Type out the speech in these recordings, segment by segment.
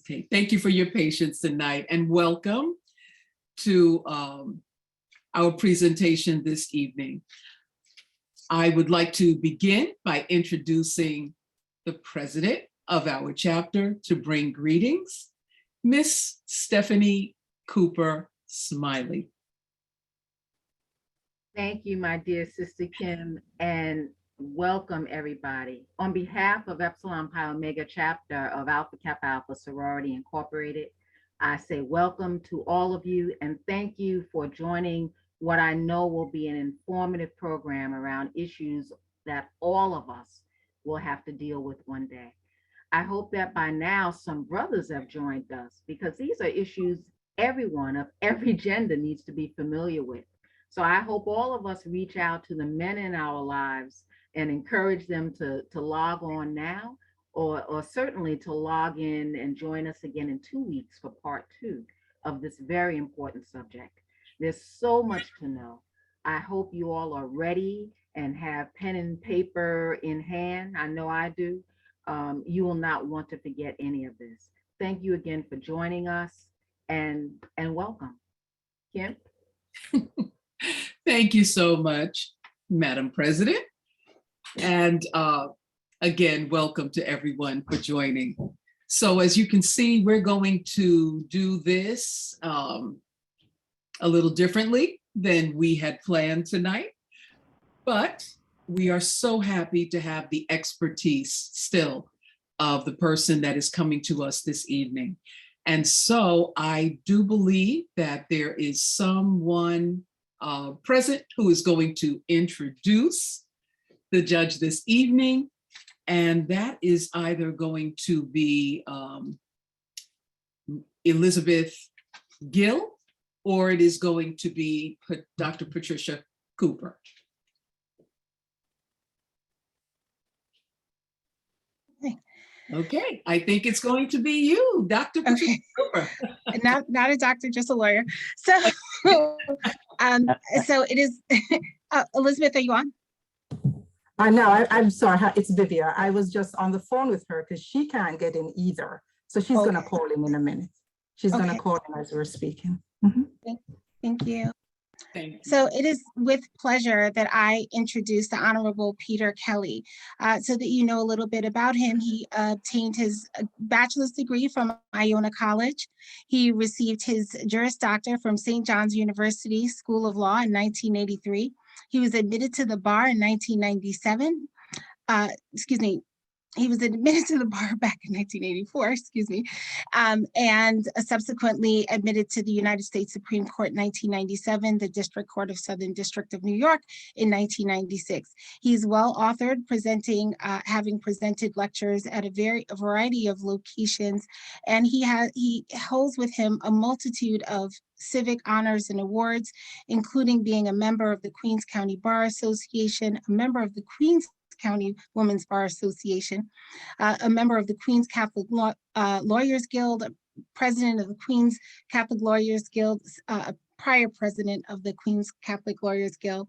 Okay, thank you for your patience tonight and welcome to our presentation this evening. I would like to begin by introducing the president of our chapter to bring greetings, Miss Stephanie Cooper Smiley. Thank you, my dear Sister Kim, and welcome everybody. On behalf of Epsilon Pi Omega chapter of Alpha Kappa Alpha Sorority Incorporated, I say welcome to all of you and thank you for joining what I know will be an informative program around issues that all of us will have to deal with one day. I hope that by now some brothers have joined us because these are issues everyone of every gender needs to be familiar with. So I hope all of us reach out to the men in our lives and encourage them to log on now or certainly to log in and join us again in 2 weeks for part 2 of this very important subject. There's so much to know. I hope you all are ready and have pen and paper in hand. I know I do. You will not want to forget any of this. Thank you again for joining us and welcome. Kim? Thank you so much, Madam President. And again, welcome to everyone for joining. So as you can see, we're going to do this a little differently than we had planned tonight, but we are so happy to have the expertise still of the person that is coming to us this evening. And so I do believe that there is someone present who is going to introduce the judge this evening. And that is either going to be Elizabeth Gill, or it is going to be Dr. Patricia Cooper. Okay, I think it's going to be you, Dr. Patricia Cooper. Not a doctor, just a lawyer. So, so it is, Elizabeth, are you on? No, I'm sorry, it's Vivia. I was just on the phone with her because she can't get in either. So she's gonna call in a minute. She's gonna call in as we're speaking. Thank you. Thank you. So it is with pleasure that I introduce the Honorable Peter Kelly. So that you know a little bit about him, he obtained his bachelor's degree from Iona College. He received his Juris Doctor from St. John's University School of Law in 1983. He was admitted to the bar in 1997. He was admitted to the bar back in 1984, and subsequently admitted to the United States Supreme Court in 1997, the District Court of Southern District of New York in 1996. He's well authored, having presented lectures at a variety of locations, and he holds with him a multitude of civic honors and awards, including being a member of the Queens County Bar Association, a member of the Queens County Women's Bar Association, a member of the Queens Catholic Lawyers Guild, president of the Queens Catholic Lawyers Guild, prior president of the Queens Catholic Lawyers Guild,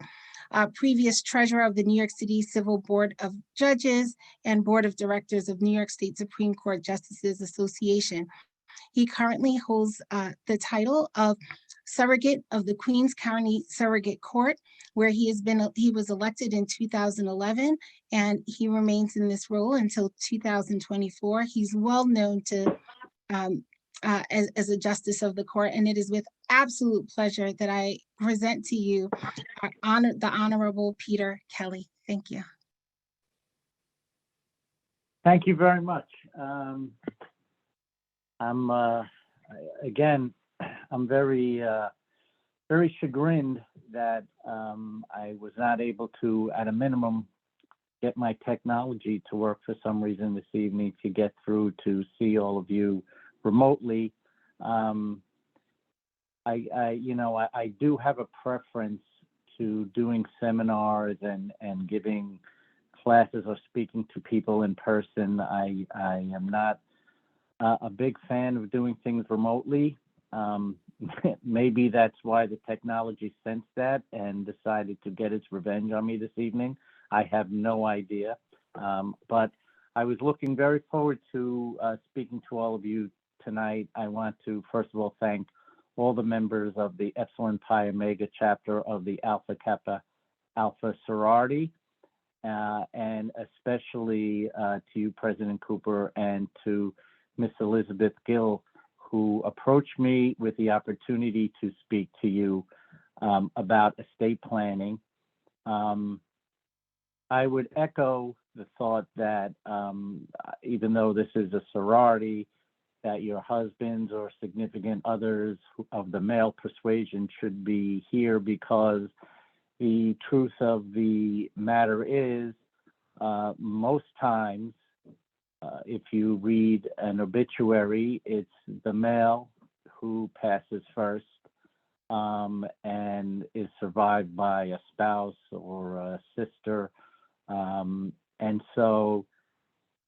previous treasurer of the New York City Civil Board of Judges and Board of Directors of New York State Supreme Court Justices Association. He currently holds the title of Surrogate of the Queens County Surrogate Court, where he was elected in 2011, and he remains in this role until 2024. He's well known to as a justice of the court, and it is with absolute pleasure that I present to you the Honorable Peter Kelly. Thank you. Thank you very much. I'm very chagrined that I was not able to, at a minimum, get my technology to work for some reason this evening to get through to see all of you remotely. I do have a preference to doing seminars and giving classes or speaking to people in person. I am not a big fan of doing things remotely. Maybe that's why the technology sensed that and decided to get its revenge on me this evening. I have no idea. But I was looking very forward to speaking to all of you tonight. I want to, first of all, thank all the members of the Epsilon Pi Omega chapter of the Alpha Kappa Alpha sorority, and especially to you, President Cooper, and to Miss Elizabeth Gill, who approached me with the opportunity to speak to you about estate planning. I would echo the thought that even though this is a sorority, that your husbands or significant others of the male persuasion should be here, because the truth of the matter is, most times, if you read an obituary, it's the male who passes first and is survived by a spouse or a sister. And so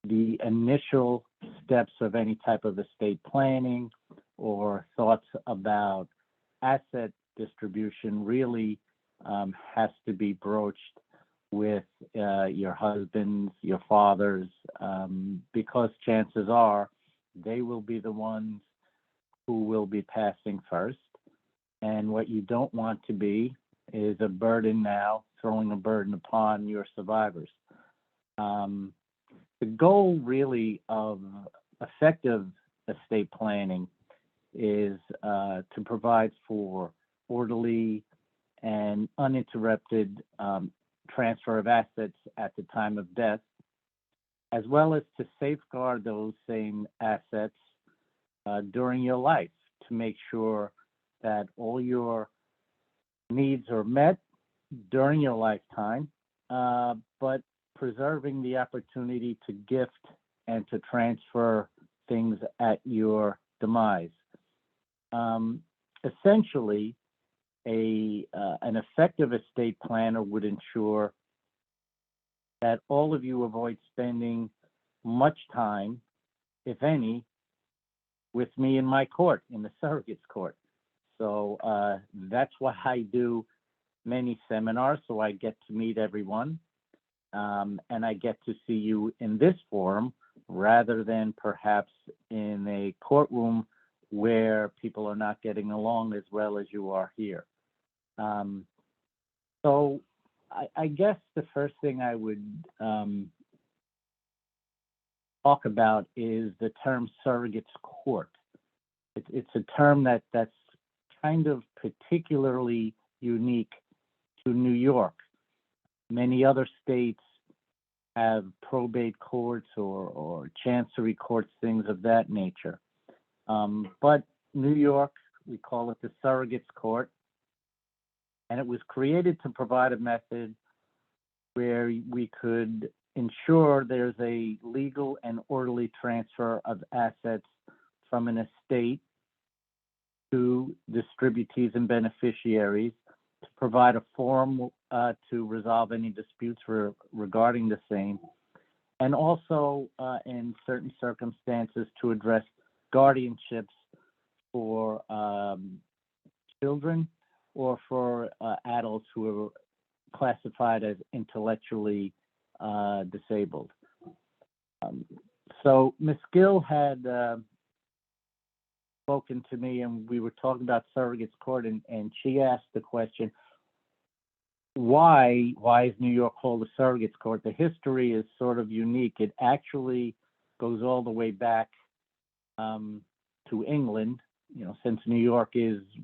the initial steps of any type of estate planning or thoughts about asset distribution really has to be broached with your husbands, your fathers, because chances are they will be the ones who will be passing first. And what you don't want to be is a burden now, throwing a burden upon your survivors. The goal really of effective estate planning is to provide for orderly and uninterrupted transfer of assets at the time of death, as well as to safeguard those same assets during your life, to make sure that all your needs are met during your lifetime, but preserving the opportunity to gift and to transfer things at your demise. Essentially, an effective estate planner would ensure that all of you avoid spending much time, if any, with me in my court, in the surrogate's court. So that's why I do many seminars, so I get to meet everyone, and I get to see you in this forum rather than perhaps in a courtroom where people are not getting along as well as you are here. So I guess the first thing I would talk about is the term surrogate's court. It's a term that's kind of particularly unique to New York. Many other states have probate courts or chancery courts, things of that nature. But New York, we call it the surrogate's court, and it was created to provide a method where we could ensure there's a legal and orderly transfer of assets from an estate to distributees and beneficiaries, to provide a forum to resolve any disputes regarding the same, and also in certain circumstances to address guardianships for children or for adults who are classified as intellectually disabled. So Ms. Gill had spoken to me, and we were talking about surrogate's court, and she asked the question, why is New York called the surrogate's court? The history is sort of unique. It actually goes all the way back to England, since New York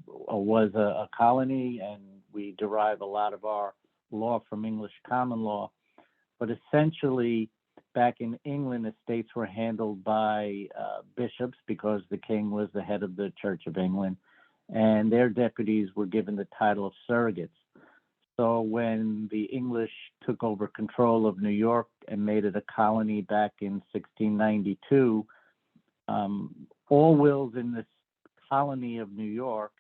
was a colony, and we derive a lot of our law from English common law. But essentially, back in England, estates were handled by bishops, because the king was the head of the Church of England, and their deputies were given the title of surrogates. So when the English took over control of New York and made it a colony back in 1692, all wills in this colony of New York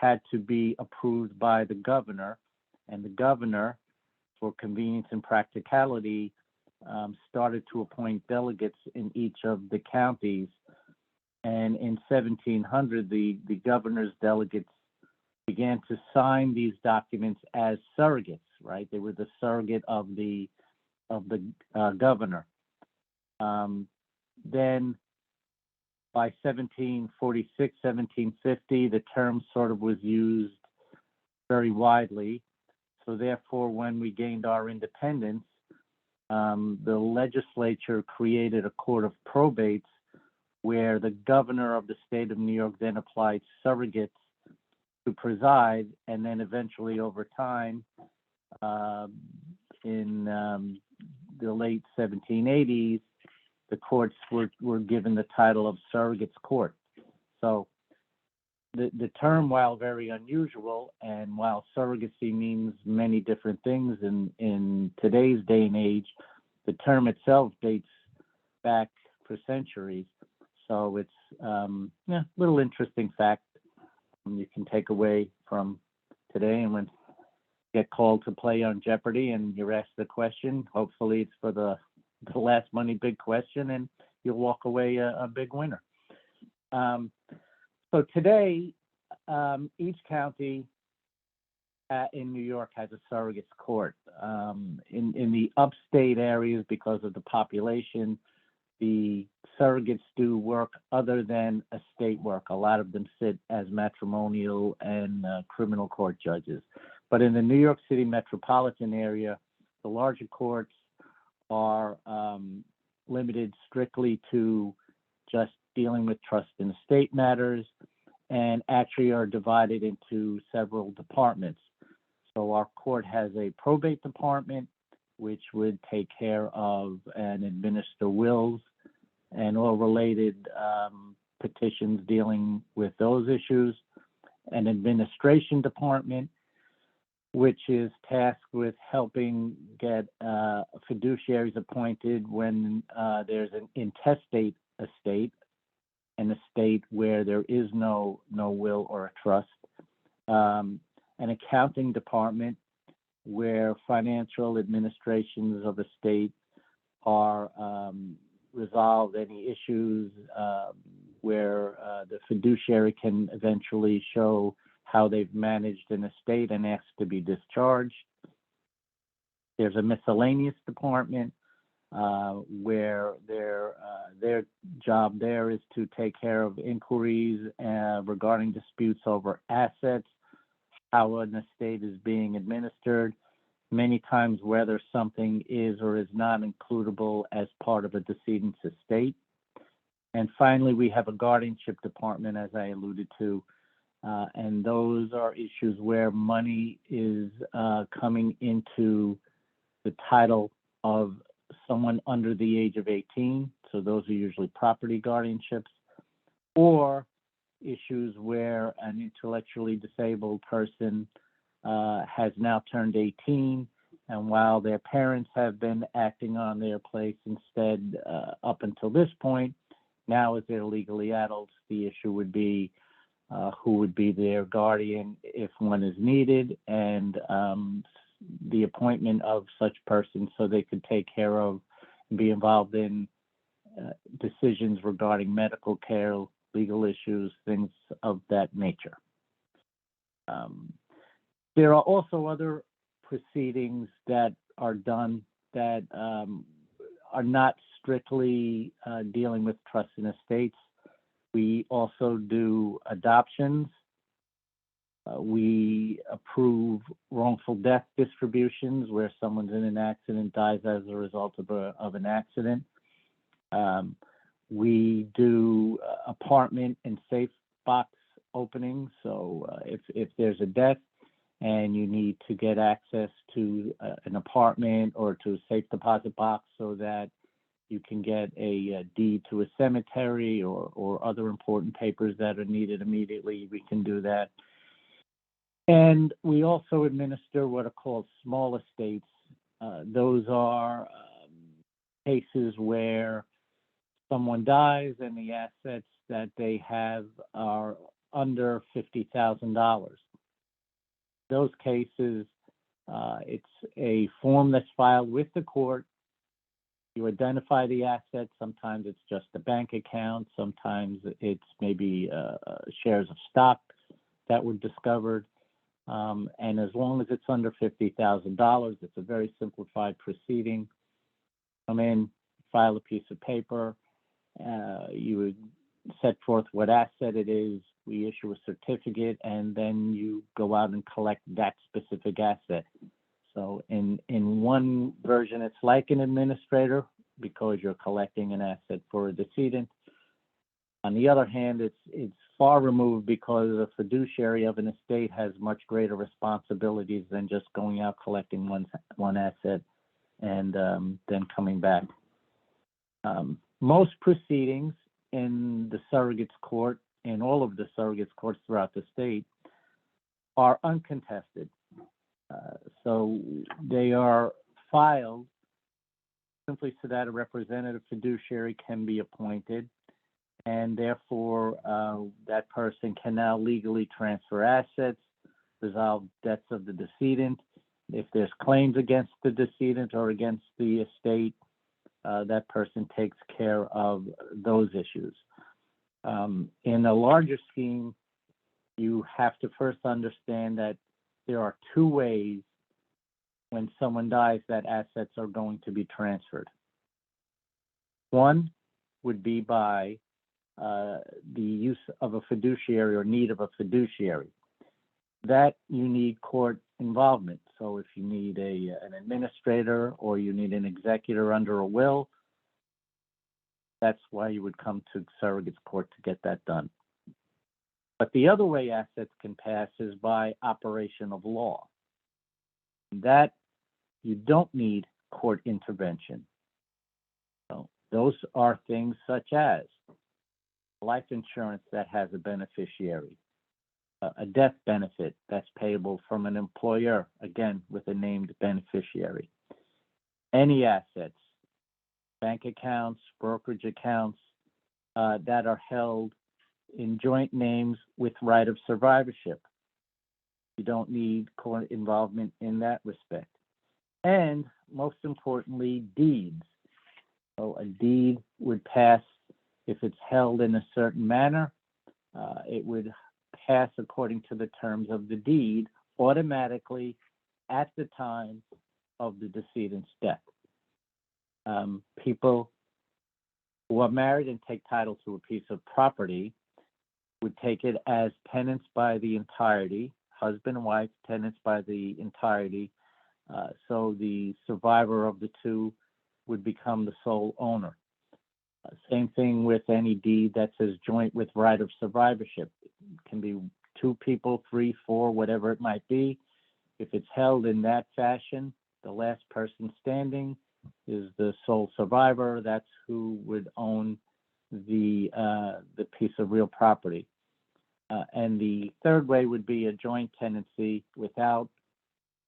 had to be approved by the governor, and the governor, for convenience and practicality, started to appoint delegates in each of the counties. And in 1700, the governor's delegates began to sign these documents as surrogates, right? They were the surrogate of the governor. Then by 1746, 1750, the term sort of was used very widely. So therefore, when we gained our independence, the legislature created a court of probates where the governor of the state of New York then applied surrogates to preside, and then eventually over time, in the late 1780s, the courts were given the title of surrogates court. So the term, while very unusual, and while surrogacy means many different things in today's day and age, the term itself dates back for centuries. So it's a little interesting fact you can take away from today. And when you get called to play on Jeopardy and you're asked the question, hopefully it's for the last money big question, and you'll walk away a big winner. So today, each county in New York has a surrogates court. In the upstate areas, because of the population, the surrogates do work other than estate work. A lot of them sit as matrimonial and criminal court judges. But in the New York City metropolitan area, the larger courts are limited strictly to just dealing with trust and estate matters, and actually are divided into several departments. So our court has a probate department, which would take care of and administer wills and all related petitions dealing with those issues. An administration department, which is tasked with helping get fiduciaries appointed when there's an intestate estate, an estate where there is no will or a trust. An accounting department where financial administrations of a state are resolve any issues where the fiduciary can eventually show how they've managed an estate and ask to be discharged. There's a miscellaneous department where their job there is to take care of inquiries regarding disputes over assets, how an estate is being administered, many times whether something is or is not includable as part of a decedent's estate. And finally, we have a guardianship department, as I alluded to, and those are issues where money is coming into the title of someone under the age of 18, so those are usually property guardianships, or issues where an intellectually disabled person has now turned 18, and while their parents have been acting on their place instead up until this point, now as they're legally adults, the issue would be who would be their guardian if one is needed, and the appointment of such persons so they could take care of and be involved in decisions regarding medical care, legal issues, things of that nature. There are also other proceedings that are done that are not strictly dealing with trusts and estates. We also do adoptions. We approve wrongful death distributions where someone's in an accident, dies as a result of an accident. We do apartment and safe box openings. So if there's a death and you need to get access to an apartment or to a safe deposit box so that you can get a deed to a cemetery or other important papers that are needed immediately, we can do that. And we also administer what are called small estates. Those are cases where someone dies and the assets that they have are under $50,000. Those cases, it's a form that's filed with the court. You identify the assets. Sometimes it's just a bank account. Sometimes it's maybe shares of stock that were discovered. And as long as it's under $50,000, it's a very simplified proceeding. Come in, file a piece of paper. You would set forth what asset it is, we issue a certificate, and then you go out and collect that specific asset. So in one version, it's like an administrator because you're collecting an asset for a decedent. On the other hand, it's far removed because a fiduciary of an estate has much greater responsibilities than just going out collecting one asset and then coming back. Most proceedings in the surrogates court, in all of the surrogates courts throughout the state, are uncontested. So they are filed simply so that a representative fiduciary can be appointed, and therefore that person can now legally transfer assets, resolve debts of the decedent. If there's claims against the decedent or against the estate, that person takes care of those issues. In a larger scheme, you have to first understand that there are two ways when someone dies that assets are going to be transferred. One would be by the use of a fiduciary or need of a fiduciary. That you need court involvement. So if you need an administrator or you need an executor under a will, that's why you would come to surrogates court to get that done. But the other way assets can pass is by operation of law. That you don't need court intervention. So those are things such as life insurance that has a beneficiary, a death benefit that's payable from an employer, again, with a named beneficiary. Any assets, bank accounts, brokerage accounts that are held in joint names with right of survivorship. You don't need court involvement in that respect. And most importantly, deeds. So a deed would pass if it's held in a certain manner. It would pass according to the terms of the deed automatically at the time of the decedent's death. People who are married and take title to a piece of property would take it as tenants by the entirety, husband and wife, tenants by the entirety. So the survivor of the two would become the sole owner. Same thing with any deed that says joint with right of survivorship. It can be two people, 3, 4, whatever it might be. If it's held in that fashion, the last person standing is the sole survivor. That's who would own the piece of real property. And the third way would be a joint tenancy without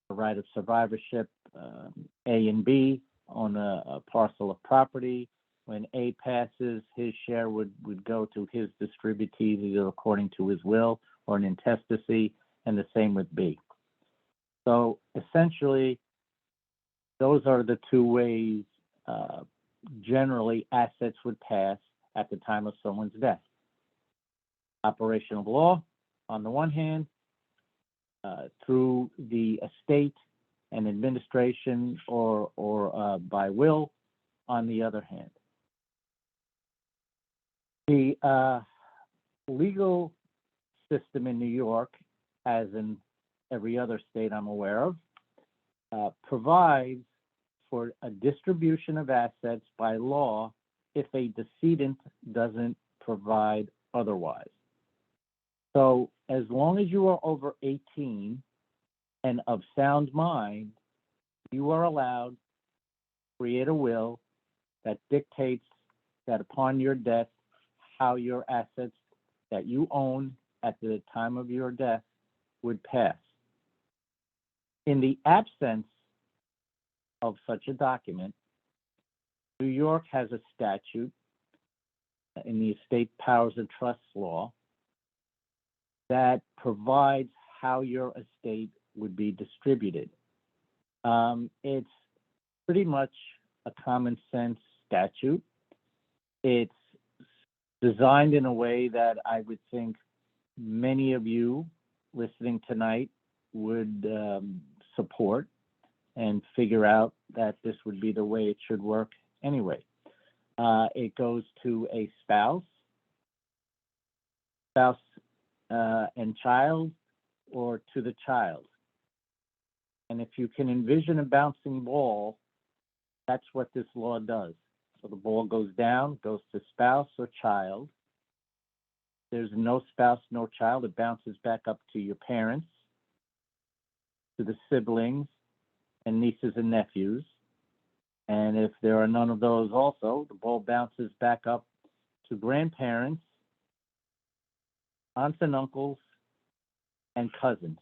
a right of survivorship. A and B on a parcel of property. When A passes, his share would go to his distributees, either according to his will or an intestacy, and the same with B. So essentially, those are the two ways generally assets would pass at the time of someone's death. Operation of law, on the one hand, through the estate and administration or by will, on the other hand. The legal system in New York, as in every other state I'm aware of, provides for a distribution of assets by law if a decedent doesn't provide otherwise. So as long as you are over 18 and of sound mind, you are allowed to create a will that dictates that upon your death, how your assets that you own at the time of your death would pass. In the absence of such a document, New York has a statute in the Estate Powers and Trusts Law that provides how your estate would be distributed. It's pretty much a common sense statute. It's designed in a way that I would think many of you listening tonight would support and figure out that this would be the way it should work anyway. It goes to a spouse spouse and child, or to the child. And if you can envision a bouncing ball, that's what this law does. So the ball goes down, goes to spouse or child. There's no spouse, no child. It bounces back up to your parents, to the siblings, and nieces and nephews. And if there are none of those also, the ball bounces back up to grandparents, aunts and uncles, and cousins.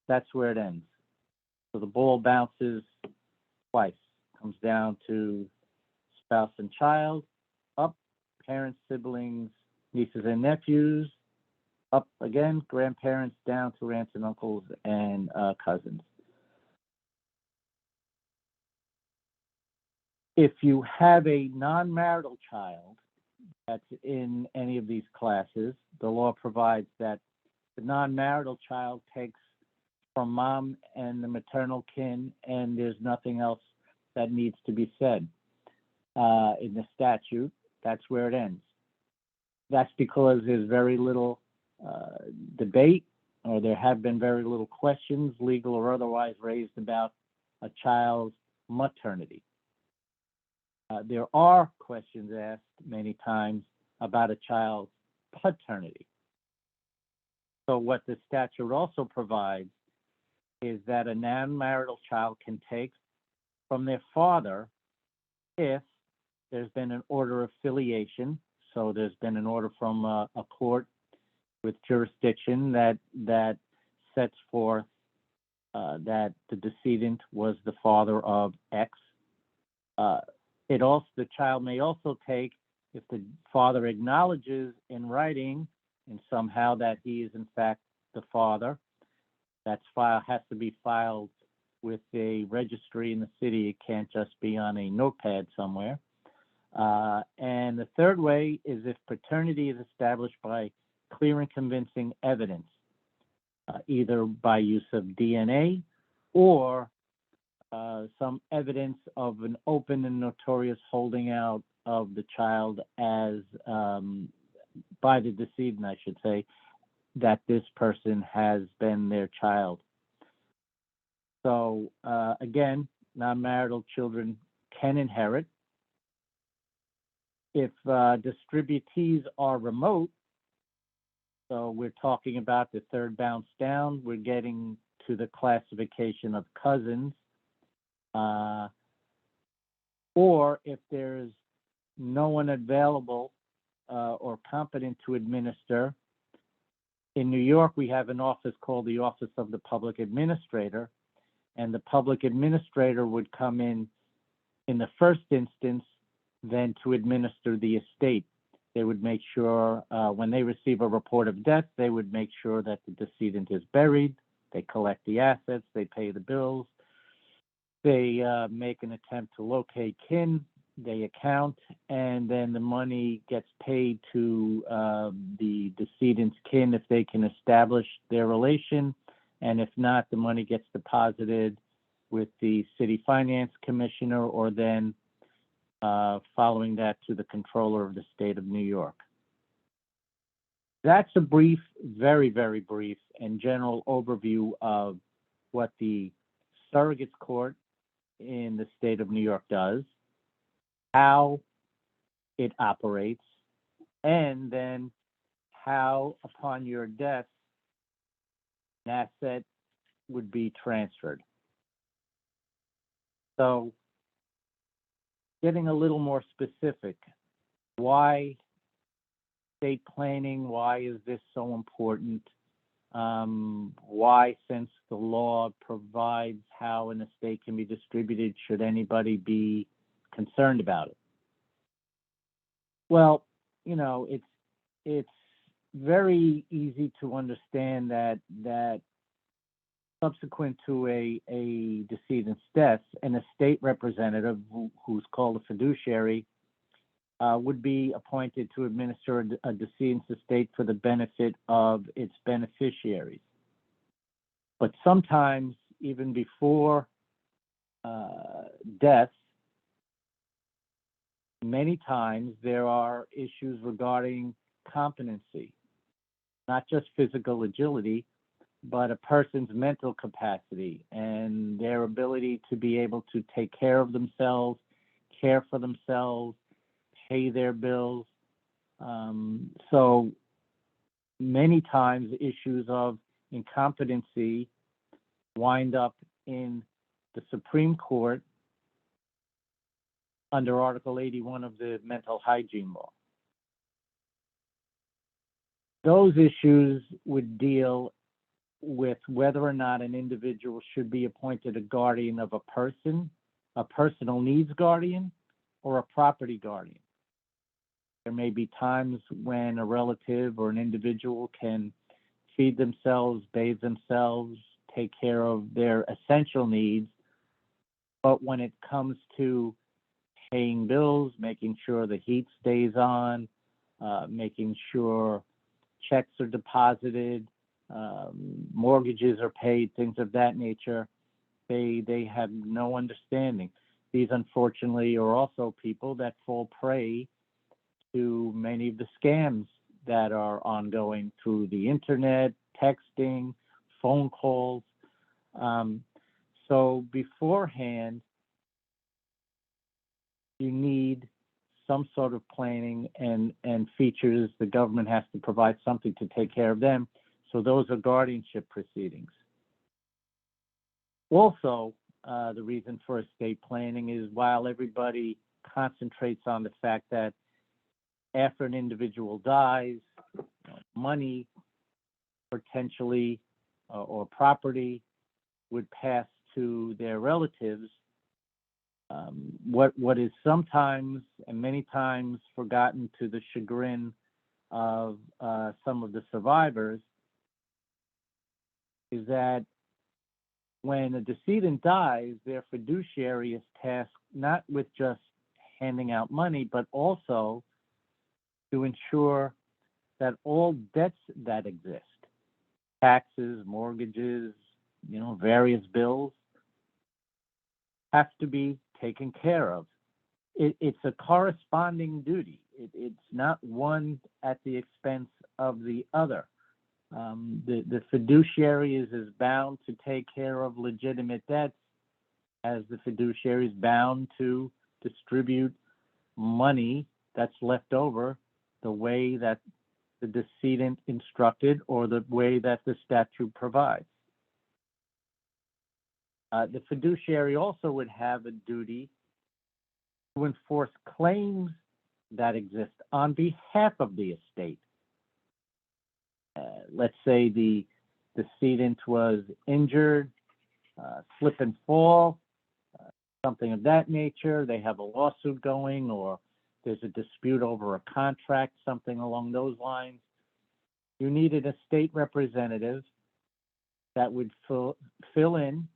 That's where it ends. So the ball bounces twice, comes down to spouse and child, up, parents, siblings, nieces and nephews, up again, grandparents, down to aunts and uncles and cousins. If you have a non-marital child that's in any of these classes, the law provides that the non-marital child takes from mom and the maternal kin, and there's nothing else that needs to be said in the statute. That's where it ends. That's because there's very little debate, or there have been very little questions, legal or otherwise, raised about a child's maternity. There are questions asked many times about a child's paternity. So what the statute also provides is that a non-marital child can take from their father if there's been an order of filiation. So there's been an order from a court with jurisdiction that sets forth that the decedent was the father of X. The child may also take if the father acknowledges in writing and somehow that he is in fact the father. That file has to be filed with a registry in the city. It can't just be on a notepad somewhere. And the third way is if paternity is established by clear and convincing evidence, either by use of DNA or some evidence of an open and notorious holding out of the child as, by the decedent, I should say, that this person has been their child. So again, non-marital children can inherit. If distributees are remote, so we're talking about the third bounce down, we're getting to the classification of cousins, or if there's no one available or competent to administer. In New York, we have an office called the Office of the Public Administrator, and the public administrator would come in the first instance then to administer the estate. They would make sure when they receive a report of death, they would make sure that the decedent is buried, they collect the assets, they pay the bills, they make an attempt to locate kin, they account, and then the money gets paid to the decedent's kin if they can establish their relation, and if not, the money gets deposited with the city finance commissioner, or then following that to the controller of the state of New York. That's a brief, very, very brief and general overview of what the surrogates court in the state of New York does, how it operates, and then how upon your death an asset would be transferred. So getting a little more specific, why estate planning? Why is this so important? Why, since the law provides how an estate can be distributed, should anybody be concerned about it? Well, you know, it's very easy to understand that subsequent to a decedent's death, an estate representative who's called a fiduciary would be appointed to administer a decedent's estate for the benefit of its beneficiaries. But sometimes, even before death, many times there are issues regarding competency, not just physical agility, but a person's mental capacity and their ability to be able to take care of themselves, care for themselves, pay their bills. So many times issues of incompetency wind up in the Supreme Court under Article 81 of the Mental Hygiene Law. Those issues would deal with whether or not an individual should be appointed a guardian of a person, a personal needs guardian, or a property guardian. There may be times when a relative or an individual can feed themselves, bathe themselves, take care of their essential needs, but when it comes to paying bills, making sure the heat stays on, making sure checks are deposited, mortgages are paid, things of that nature, they have no understanding. These, unfortunately, are also people that fall prey to many of the scams that are ongoing through the internet, texting, phone calls. So beforehand, you need some sort of planning and features. The government has to provide something to take care of them. So those are guardianship proceedings. Also, the reason for estate planning is while everybody concentrates on the fact that after an individual dies, money potentially or property would pass to their relatives. What is sometimes and many times forgotten to the chagrin of some of the survivors is that when a decedent dies, their fiduciary is tasked not with just handing out money, but also to ensure that all debts that exist, taxes, mortgages, various bills, have to be taken care of. It's a corresponding duty. It's not one at the expense of the other. The fiduciary is as bound to take care of legitimate debts as the fiduciary is bound to distribute money that's left over the way that the decedent instructed or the way that the statute provides. The fiduciary also would have a duty to enforce claims that exist on behalf of the estate. Let's say the decedent was injured, slip and fall, something of that nature. They have a lawsuit going, or there's a dispute over a contract, something along those lines. You need an estate representative that would fill in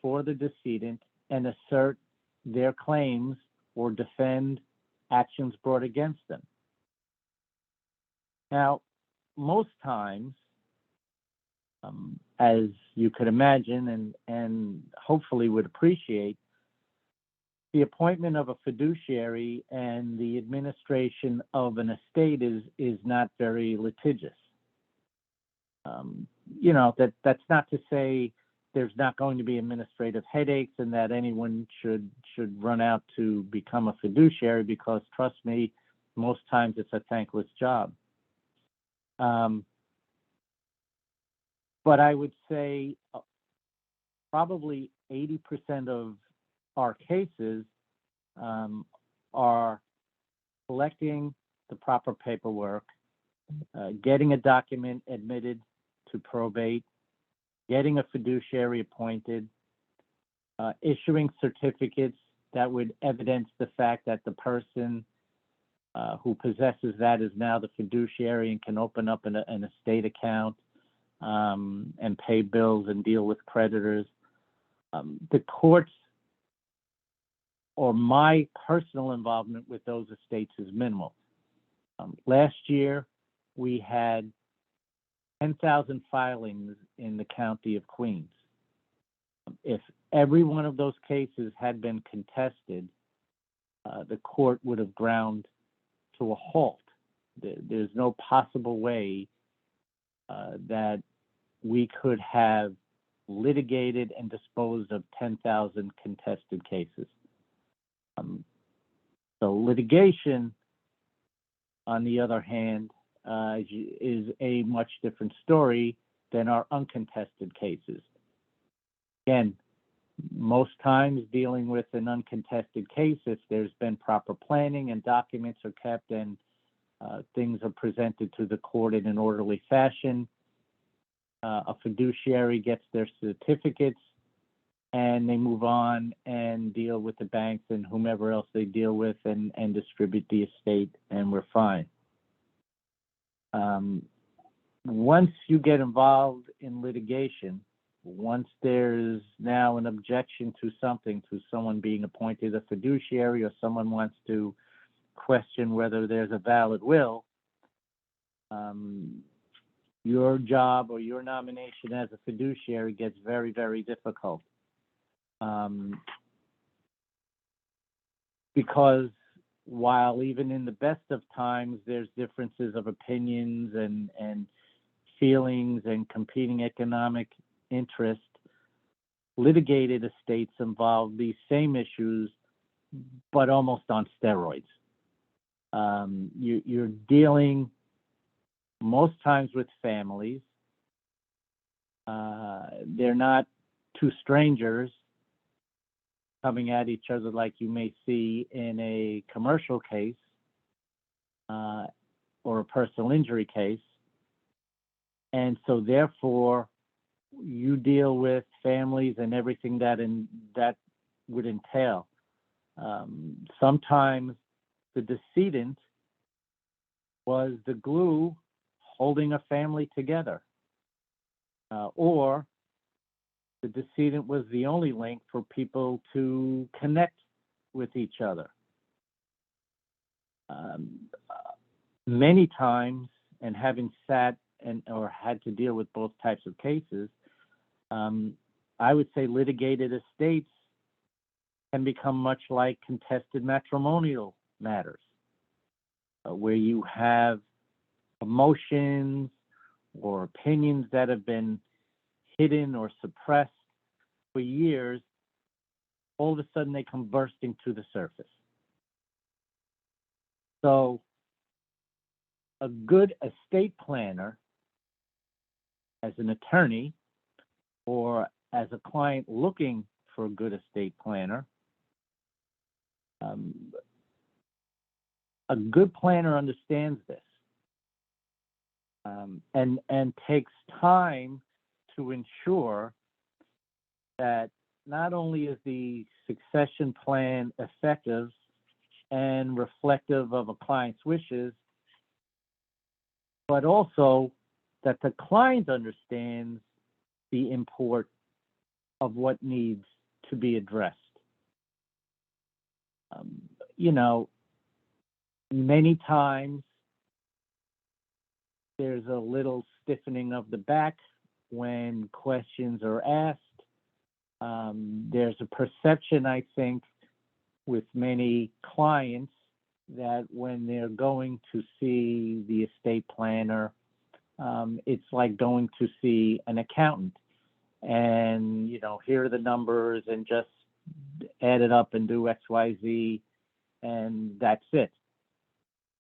for the decedent and assert their claims or defend actions brought against them. Now, most times, as you could imagine and hopefully would appreciate, the appointment of a fiduciary and the administration of an estate is not very litigious. That's not to say there's not going to be administrative headaches and that anyone should run out to become a fiduciary, because trust me, most times it's a thankless job. But I would say probably 80% of our cases are collecting the proper paperwork, getting a document admitted to probate, getting a fiduciary appointed, issuing certificates that would evidence the fact that the person who possesses that is now the fiduciary and can open up an estate account and pay bills and deal with creditors. The courts, or my personal involvement with those estates, is minimal. Last year, we had 10,000 filings in the county of Queens. If every one of those cases had been contested, the court would have ground to a halt. There's no possible way that we could have litigated and disposed of 10,000 contested cases. So litigation, on the other hand, is a much different story than our uncontested cases. Again, most times dealing with an uncontested case, if there's been proper planning and documents are kept and things are presented to the court in an orderly fashion, a fiduciary gets their certificates and they move on and deal with the banks and whomever else they deal with and distribute the estate, and we're fine. Once you get involved in litigation, once there's now an objection to something, to someone being appointed a fiduciary, or someone wants to question whether there's a valid will, your job or your nomination as a fiduciary gets very, very difficult. Because while even in the best of times, there's differences of opinions and feelings and competing economic interest, litigated estates involve these same issues, but almost on steroids. You're dealing most times with families. They're not two strangers coming at each other like you may see in a commercial case or a personal injury case. And so therefore, you deal with families and everything that would entail. Sometimes the decedent was the glue holding a family together, or the decedent was the only link for people to connect with each other. Many times, and having sat or had to deal with both types of cases, I would say litigated estates can become much like contested matrimonial matters, where you have emotions or opinions that have been hidden or suppressed for years. All of a sudden they come bursting to the surface. So a good estate planner, as an attorney or as a client looking for a good estate planner, a good planner understands this and takes time to ensure that not only is the succession plan effective and reflective of a client's wishes, but also that the client understands the import of what needs to be addressed. Many times there's a little stiffening of the back when questions are asked. There's a perception, I think, with many clients that when they're going to see the estate planner, it's like going to see an accountant. And, here are the numbers and just add it up and do X, Y, Z, and that's it.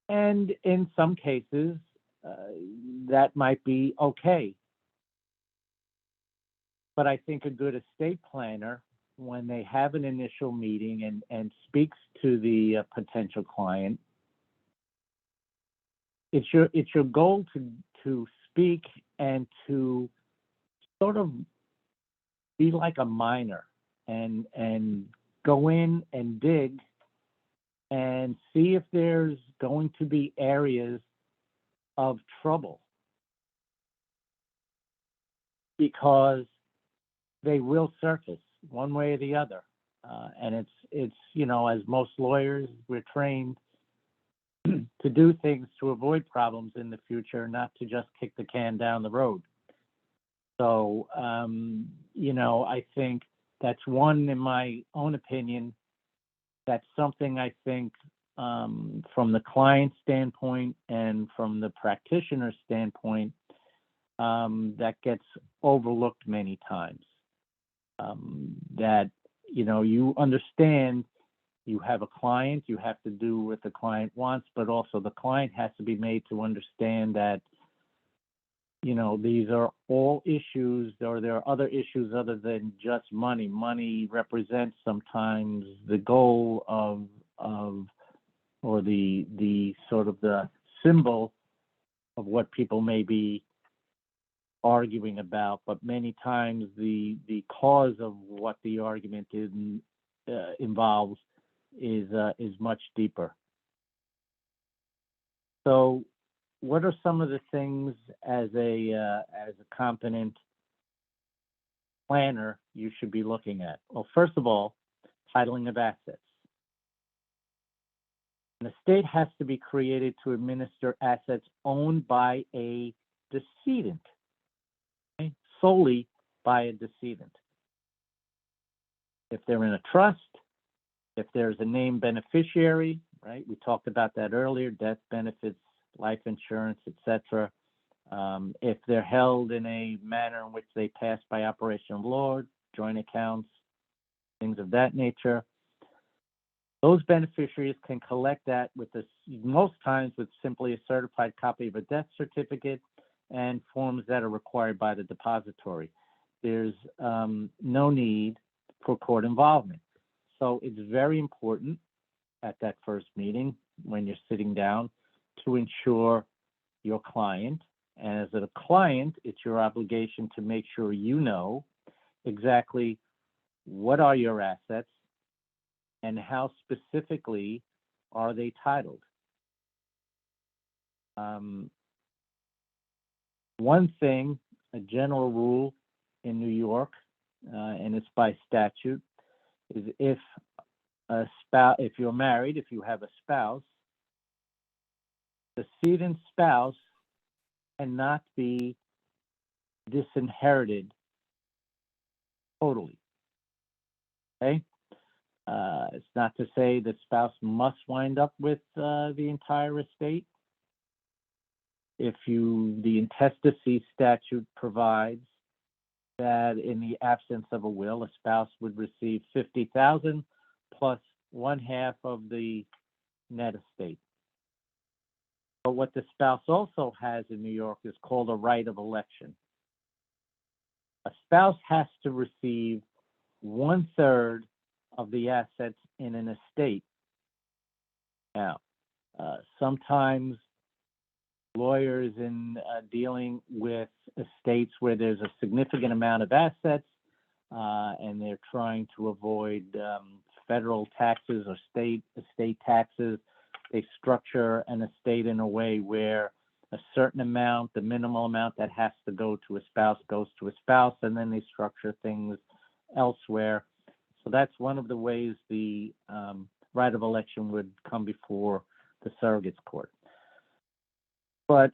And in some cases, that might be okay. But I think a good estate planner, when they have an initial meeting and speaks to the potential client, it's your goal to speak and to sort of be like a miner and go in and dig and see if there's going to be areas of trouble, because they will surface one way or the other. And it's as most lawyers, we're trained to do things to avoid problems in the future, not to just kick the can down the road. So, I think that's one, in my own opinion, that's something I think from the client standpoint and from the practitioner standpoint, that gets overlooked many times. That, you understand you have a client, you have to do what the client wants, but also the client has to be made to understand that, these are all issues, or there are other issues other than just money. Money represents sometimes the goal of or the sort of the symbol of what people may be arguing about, but many times the cause of what the argument involves is much deeper. So, what are some of the things as a competent planner you should be looking at? Well, first of all, titling of assets. An estate has to be created to administer assets owned by a decedent, okay? Solely by a decedent. If they're in a trust, if there's a named beneficiary, right? We talked about that earlier, death benefits, life insurance, etc. If they're held in a manner in which they pass by operation of law, joint accounts, things of that nature, those beneficiaries can collect that most times with simply a certified copy of a death certificate and forms that are required by the depository. There's no need for court involvement. So it's very important at that first meeting when you're sitting down to ensure your client, and as a client, it's your obligation to make sure you know exactly what are your assets and how specifically are they titled. One thing, a general rule in New York, and it's by statute, is if you're married, if you have a spouse, the decedent spouse cannot be disinherited totally. Okay? It's not to say the spouse must wind up with the entire estate. The intestacy statute provides that in the absence of a will, a spouse would receive $50,000 plus 1/2 of the net estate. But what the spouse also has in New York is called a right of election. A spouse has to receive 1/3 of the assets in an estate. Now, sometimes lawyers in dealing with estates where there's a significant amount of assets and they're trying to avoid federal taxes or estate taxes, they structure an estate in a way where a certain amount, the minimal amount that has to go to a spouse goes to a spouse, and then they structure things elsewhere. So that's one of the ways the right of election would come before the surrogate's court. But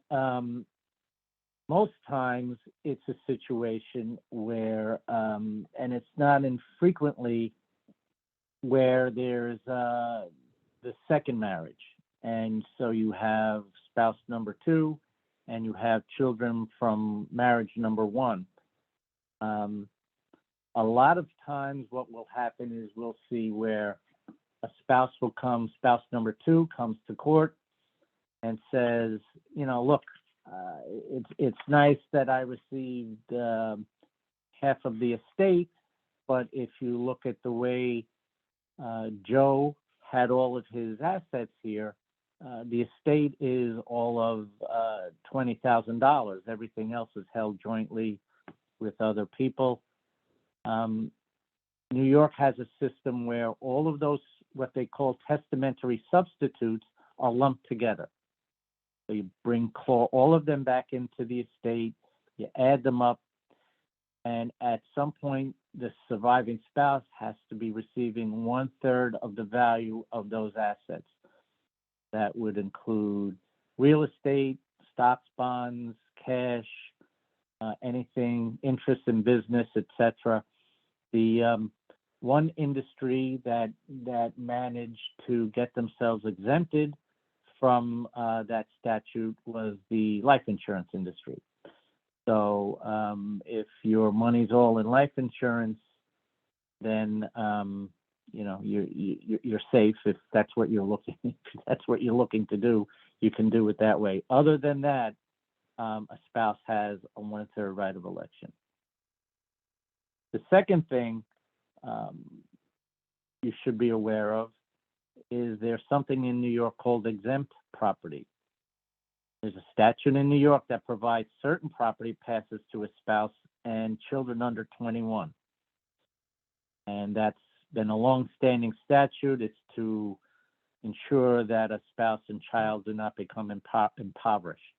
most times it's a situation where, and it's not infrequently, where there's the second marriage. And so you have spouse number 2 and you have children from marriage number 1. A lot of times what will happen is we'll see where a spouse number 2 comes to court and says, look, it's nice that I received half of the estate, but if you look at the way Joe had all of his assets here, the estate is all of $20,000. Everything else is held jointly with other people. New York has a system where all of those, what they call testamentary substitutes, are lumped together. So you bring all of them back into the estate, you add them up, and at some point, the surviving spouse has to be receiving 1/3 of the value of those assets. That would include real estate, stocks, bonds, cash, anything, interest in business, etc. The one industry that managed to get themselves exempted from that statute was the life insurance industry. So if your money's all in life insurance, then you're safe if that's what you're looking to do. You can do it that way. Other than that, a spouse has a 1/3 right of election. The second thing you should be aware of is there's something in New York called exempt property. There's a statute in New York that provides certain property passes to a spouse and children under 21. And that's been a long-standing statute. It's to ensure that a spouse and child do not become impoverished.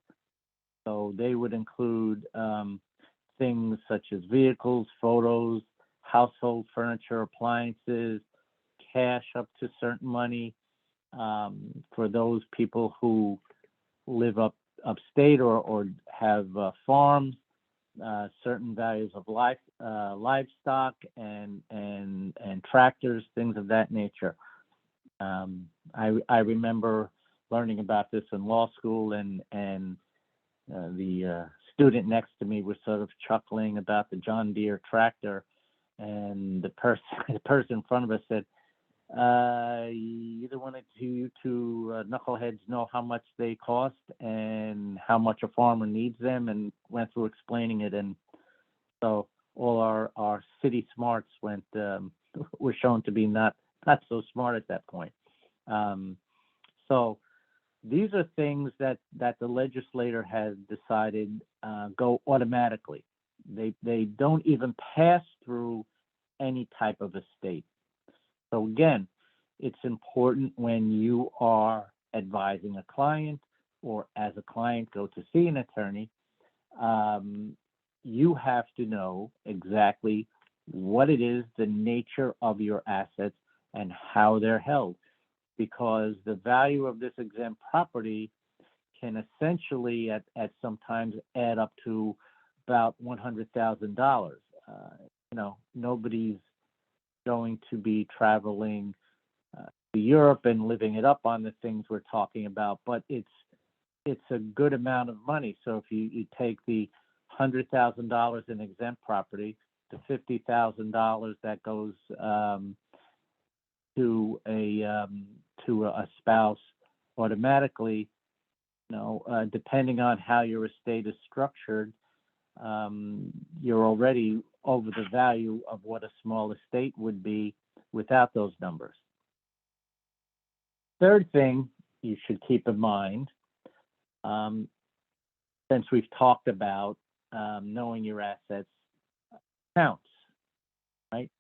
So they would include things such as vehicles, photos, household furniture, appliances, cash up to certain money for those people who live upstate or have farms, certain values of livestock and tractors, things of that nature. I remember learning about this in law school, and the student next to me was sort of chuckling about the John Deere tractor, and the person in front of us said, either one of you two knuckleheads know how much they cost and how much a farmer needs them, and went through explaining it. And so all our city smarts were shown to be not so smart at that point. So these are things that the legislator has decided go automatically. They don't even pass through any type of estate. So again, it's important when you are advising a client, or as a client go to see an attorney, you have to know exactly what it is, the nature of your assets, and how they're held, because the value of this exempt property can essentially at sometimes add up to about $100,000. Nobody's going to be traveling to Europe and living it up on the things we're talking about, but it's a good amount of money. So if you take the $100,000 in exempt property, the $50,000 that goes to a spouse automatically, depending on how your estate is structured, you're already over the value of what a small estate would be without those numbers. Third thing you should keep in mind, since we've talked about knowing your assets, accounts, right?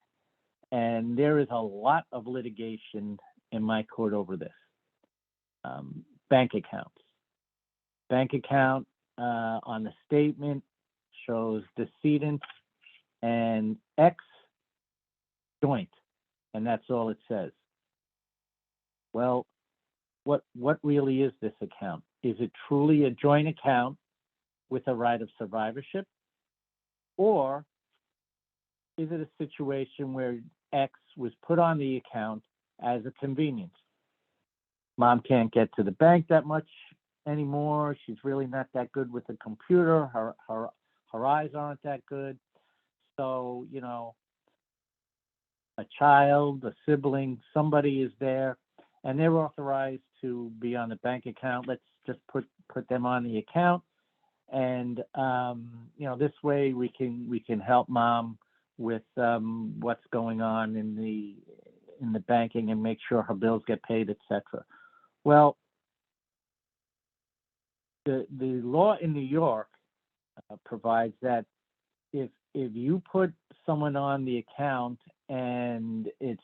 And there is a lot of litigation in my court over this. Bank accounts. Bank account on the statement shows decedent and ex joint, and that's all it says. Well, what really is this account? Is it truly a joint account with a right of survivorship? Or is it a situation where X was put on the account as a convenience? Mom can't get to the bank that much anymore. She's really not that good with the computer. Her eyes aren't that good. So, a child, a sibling, somebody is there, and they're authorized to be on the bank account. Let's just put them on the account, and this way we can help mom with what's going on in the banking and make sure her bills get paid, etc. Well, the law in New York provides that if you put someone on the account and it's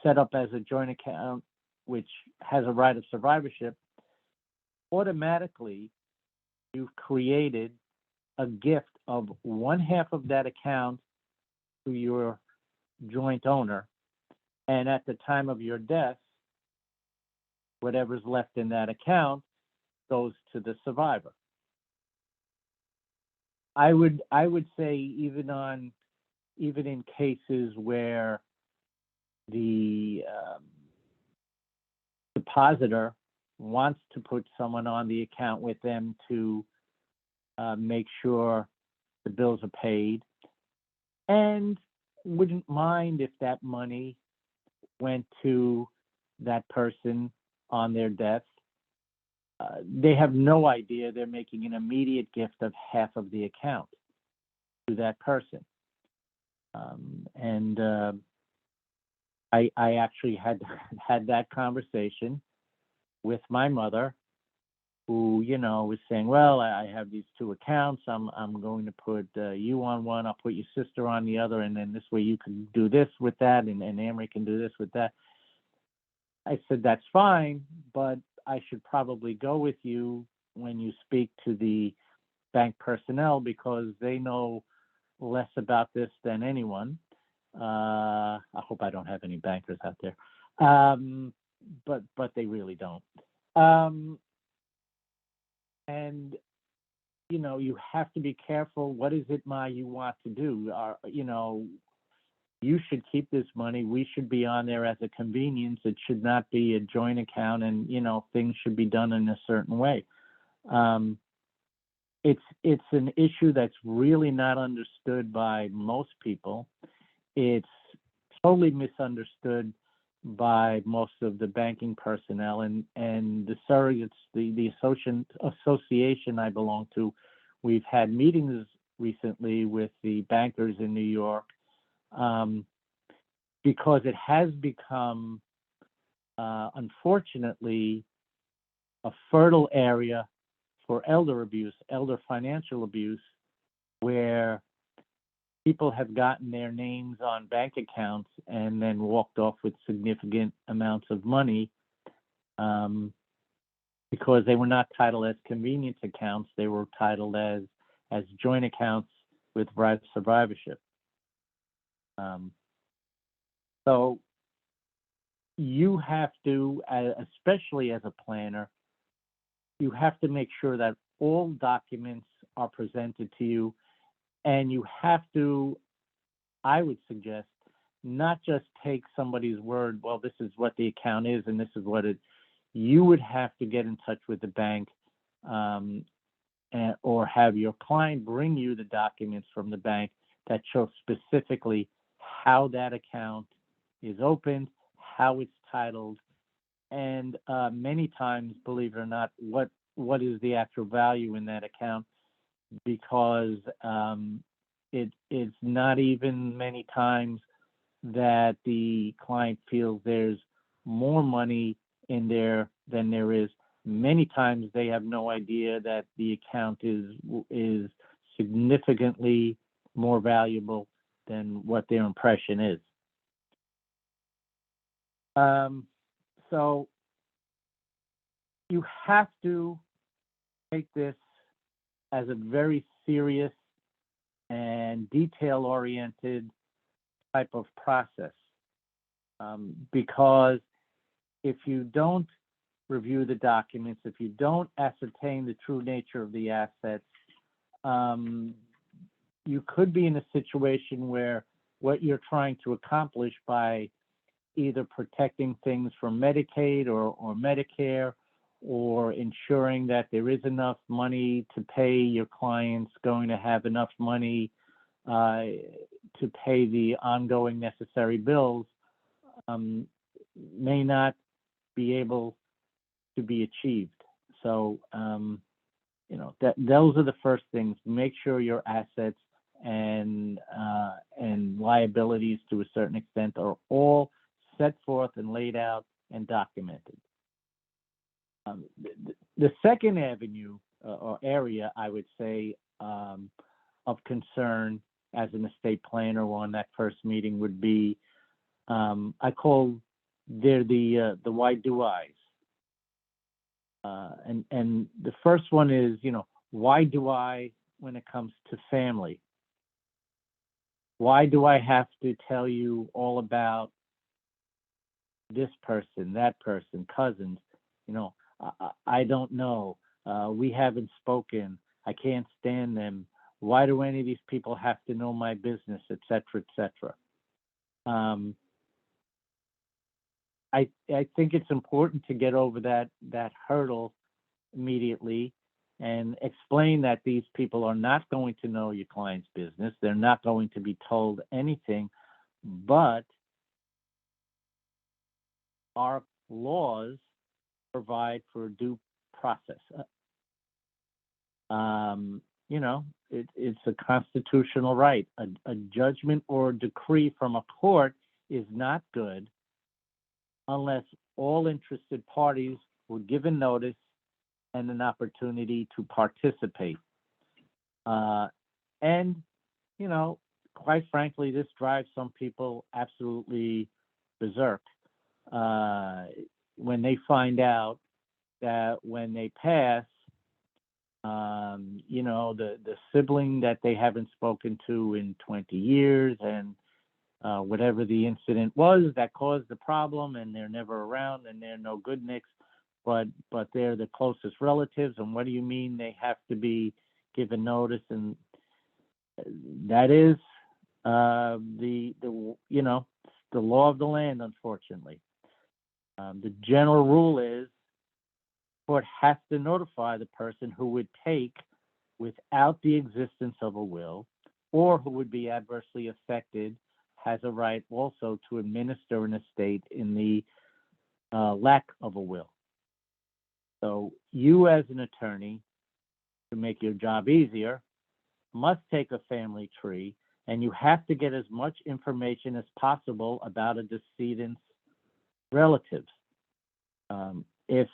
set up as a joint account, which has a right of survivorship, automatically you've created a gift of 1/2 of that account to your joint owner, and at the time of your death, whatever's left in that account goes to the survivor. I would say even in cases where the depositor wants to put someone on the account with them to make sure the bills are paid, and wouldn't mind if that money went to that person on their death. They have no idea they're making an immediate gift of half of the account to that person. I actually had that conversation with my mother, who, was saying, well, I have these two accounts. I'm going to put you on one. I'll put your sister on the other. And then this way you can do this with that. And Amory can do this with that. I said, that's fine, but I should probably go with you when you speak to the bank personnel, because they know less about this than anyone. I hope I don't have any bankers out there, but they really don't. And you have to be careful. What is it, Ma, you want to do? You should keep this money. We should be on there as a convenience. It should not be a joint account, and things should be done in a certain way. It's an issue that's really not understood by most people. It's totally misunderstood by most of the banking personnel, and the surrogates, the association I belong to. We've had meetings recently with the bankers in New York, because it has become, unfortunately, a fertile area for elder abuse, elder financial abuse, where people have gotten their names on bank accounts and then walked off with significant amounts of money, because they were not titled as convenience accounts. They were titled as joint accounts with right of survivorship. So you have to, especially as a planner, you have to make sure that all documents are presented to you, and you have to, I would suggest, not just take somebody's word, well, this is what the account is and this is what it, you would have to get in touch with the bank, or have your client bring you the documents from the bank that show specifically how that account is opened, how it's titled, and many times, believe it or not, what is the actual value in that account, because it's not even many times that the client feels there's more money in there than there is. Many times they have no idea that the account is significantly more valuable than what their impression is. So you have to take this as a very serious and detail-oriented type of process, because if you don't review the documents, if you don't ascertain the true nature of the assets, you could be in a situation where what you're trying to accomplish by either protecting things from Medicaid or Medicare, or ensuring that there is enough money to pay your clients, going to have enough money to pay the ongoing necessary bills, may not be able to be achieved. So, those are the first things. Make sure your assets and liabilities, to a certain extent, are all set forth and laid out and documented. The second avenue or area, I would say, of concern as an estate planner on that first meeting would be, I call they're the why do I's. And the first one is, why do I when it comes to family? Why do I have to tell you all about this person, that person, cousins? I don't know. We haven't spoken. I can't stand them. Why do any of these people have to know my business, et cetera, et cetera? I think it's important to get over that hurdle immediately and explain that these people are not going to know your client's business. They're not going to be told anything, but our laws provide for due process. It's a constitutional right. A judgment or decree from a court is not good unless all interested parties were given notice and an opportunity to participate. And, quite frankly, this drives some people absolutely berserk when they find out that when they pass, the sibling that they haven't spoken to in 20 years and whatever the incident was that caused the problem, and they're never around and they're no good nicks, but they're the closest relatives. And what do you mean they have to be given notice? And that is the law of the land, unfortunately. The general rule is court has to notify the person who would take without the existence of a will, or who would be adversely affected, has a right also to administer an estate in the lack of a will. So you, as an attorney, to make your job easier, must take a family tree, and you have to get as much information as possible about a decedent's relatives. If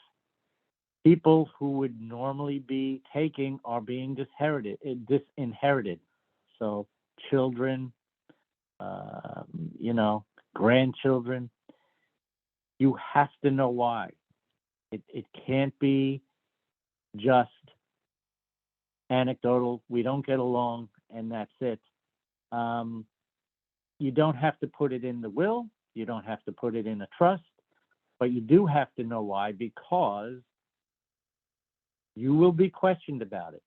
people who would normally be taking are being disinherited, so children, grandchildren, you have to know why. It can't be just anecdotal, we don't get along, and that's it. You don't have to put it in the will, you don't have to put it in a trust, but you do have to know why, because you will be questioned about it.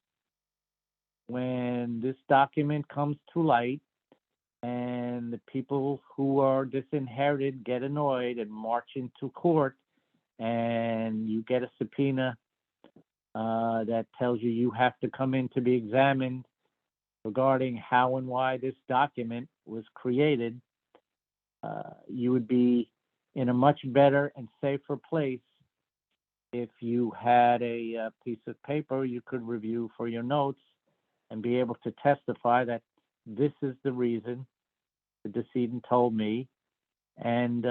When this document comes to light and the people who are disinherited get annoyed and march into court, and you get a subpoena that tells you have to come in to be examined regarding how and why this document was created, you would be in a much better and safer place if you had a piece of paper you could review for your notes and be able to testify that this is the reason the decedent told me. And,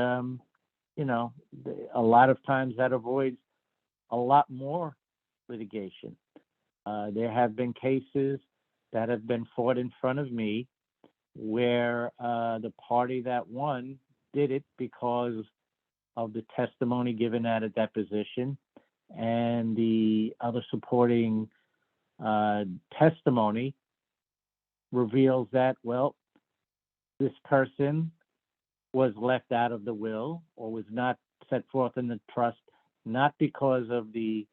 a lot of times that avoids a lot more litigation. There have been cases that have been fought in front of me where the party that won did it because of the testimony given at a deposition, and the other supporting testimony reveals that, well, this person was left out of the will or was not set forth in the trust, not because of the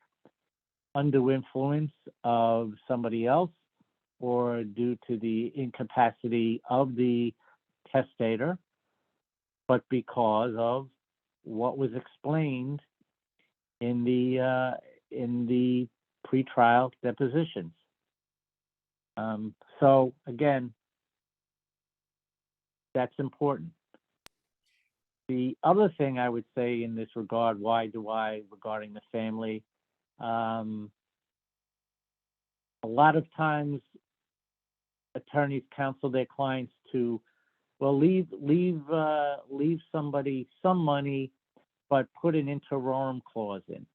undue influence of somebody else or due to the incapacity of the testator, but because of what was explained in the pretrial depositions. So again, that's important. The other thing I would say in this regard, regarding the family, a lot of times attorneys counsel their clients to, well, leave somebody some money, but put an interim clause in.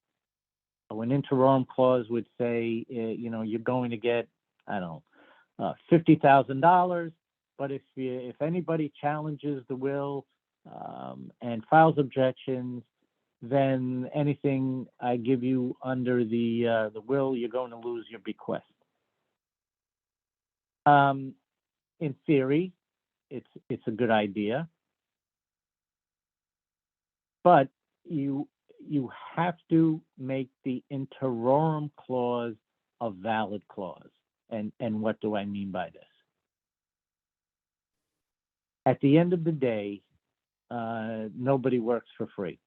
So an interim clause would say, you're going to get, $50,000, but if anybody challenges the will and files objections, then anything I give you under the will, you're going to lose your bequest. In theory, it's a good idea, but you have to make the interim clause a valid clause. And what do I mean by this? At the end of the day, nobody works for free.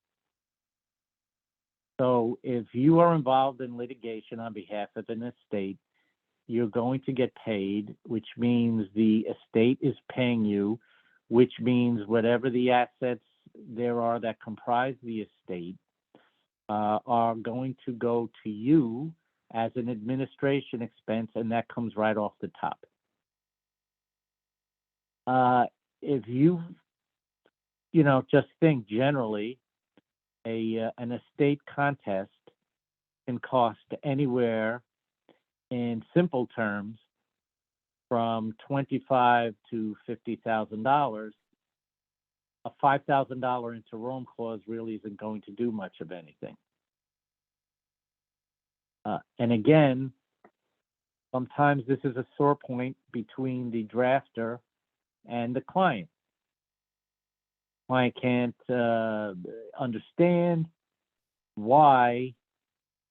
So if you are involved in litigation on behalf of an estate, you're going to get paid, which means the estate is paying you, which means whatever the assets there are that comprise the estate are going to go to you as an administration expense, and that comes right off the top. If you just think generally, an estate contest can cost anywhere, in simple terms, from $25,000 to $50,000. A $5,000 interim clause really isn't going to do much of anything. And again, sometimes this is a sore point between the drafter and the client. Client can't understand why,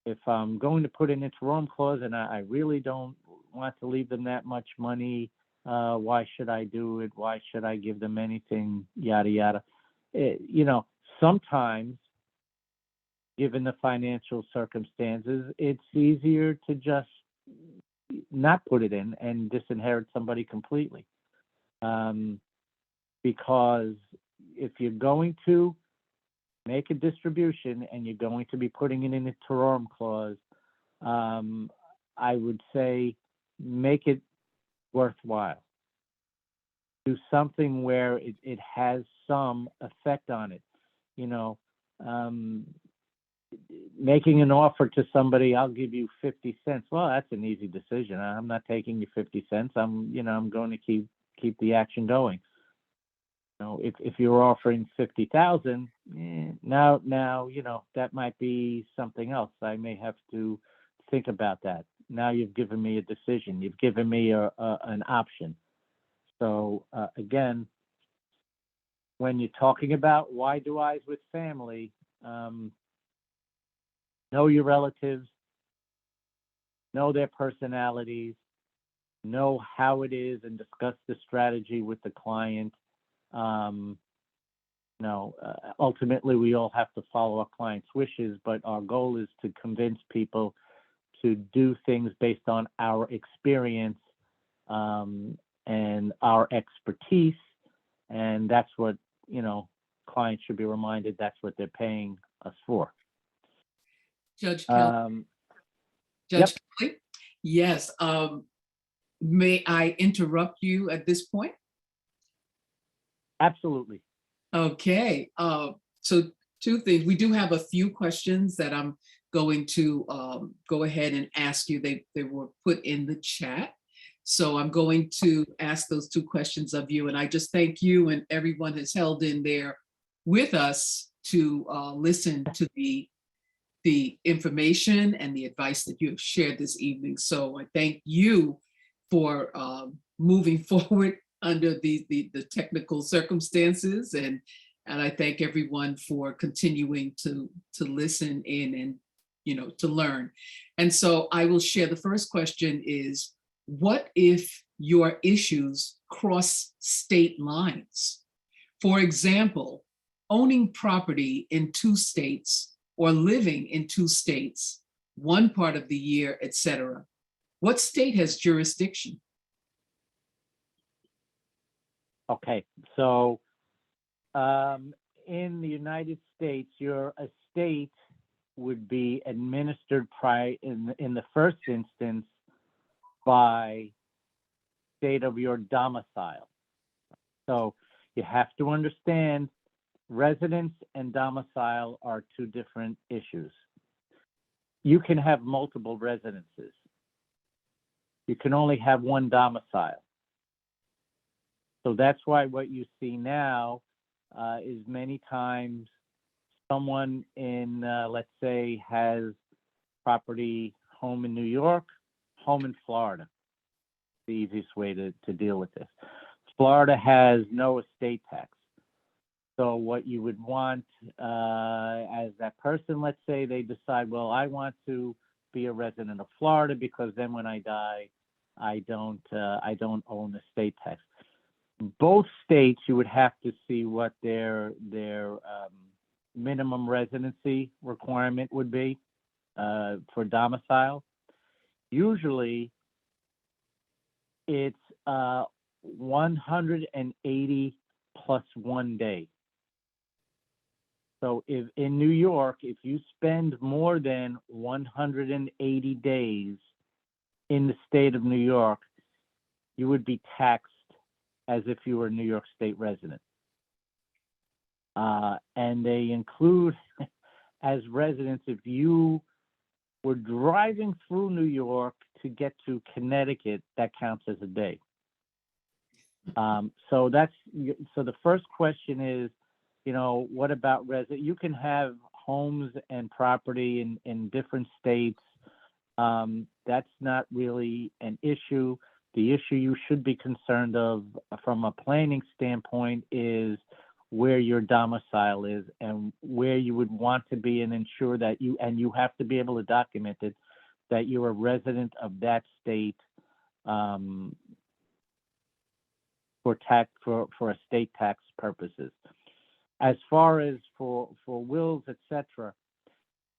if I'm going to put an interim clause and I really don't want to leave them that much money, why should I do it? Why should I give them anything? Yada, yada. Sometimes, given the financial circumstances, it's easier to just not put it in and disinherit somebody completely. Because if you're going to make a distribution and you're going to be putting it in a interim clause, I would say make it worthwhile. Do something where it has some effect on it. Making an offer to somebody, I'll give you 50 cents. Well, that's an easy decision. I'm not taking you 50 cents. I'm going to keep the action going. If you're offering 50,000, now that might be something else. I may have to think about that. Now you've given me a decision. You've given me an option. So again, when you're talking about why do I's with family, know your relatives, know their personalities, know how it is, and discuss the strategy with the client. Ultimately, we all have to follow our client's wishes, but our goal is to convince people to do things based on our experience and our expertise, and that's what clients should be reminded. That's what they're paying us for. Judge Kelly. Judge Kelly? Yes. May I interrupt you at this point? Absolutely. Okay. So two things. We do have a few questions that I'm going to go ahead and ask you. They were put in the chat. So I'm going to ask those two questions of you. And I just thank you and everyone has held in there with us to listen to the information and the advice that you have shared this evening. So I thank you for moving forward under the technical circumstances, and I thank everyone for continuing to listen in and to learn. And so I will share. The first question is, what if your issues cross state lines? For example, owning property in 2 states or living in 2 states, one part of the year, etc. What state has jurisdiction? Okay, so in the United States, your estate would be administered in the first instance by state of your domicile. So you have to understand residence and domicile are 2 different issues. You can have multiple residences. You can only have 1 domicile. So that's why what you see now is many times someone in, let's say, has property, home in New York, home in Florida. The easiest way to deal with this. Florida has no estate tax. So what you would want as that person, let's say they decide, well, I want to be a resident of Florida because then when I die, I don't own estate tax. Both states, you would have to see what their minimum residency requirement would be for domicile. Usually, it's 180 plus 1 day. So if in New York, if you spend more than 180 days in the state of New York, you would be taxed as if you were a New York State resident. And they include as residents, if you were driving through New York to get to Connecticut, that counts as a day. So the first question is, what about resident? You can have homes and property in different states. That's not really an issue. The issue you should be concerned of from a planning standpoint is where your domicile is and where you would want to be, and ensure that you have to be able to document it, that you're a resident of that state for estate tax purposes. As far as for wills, etc.,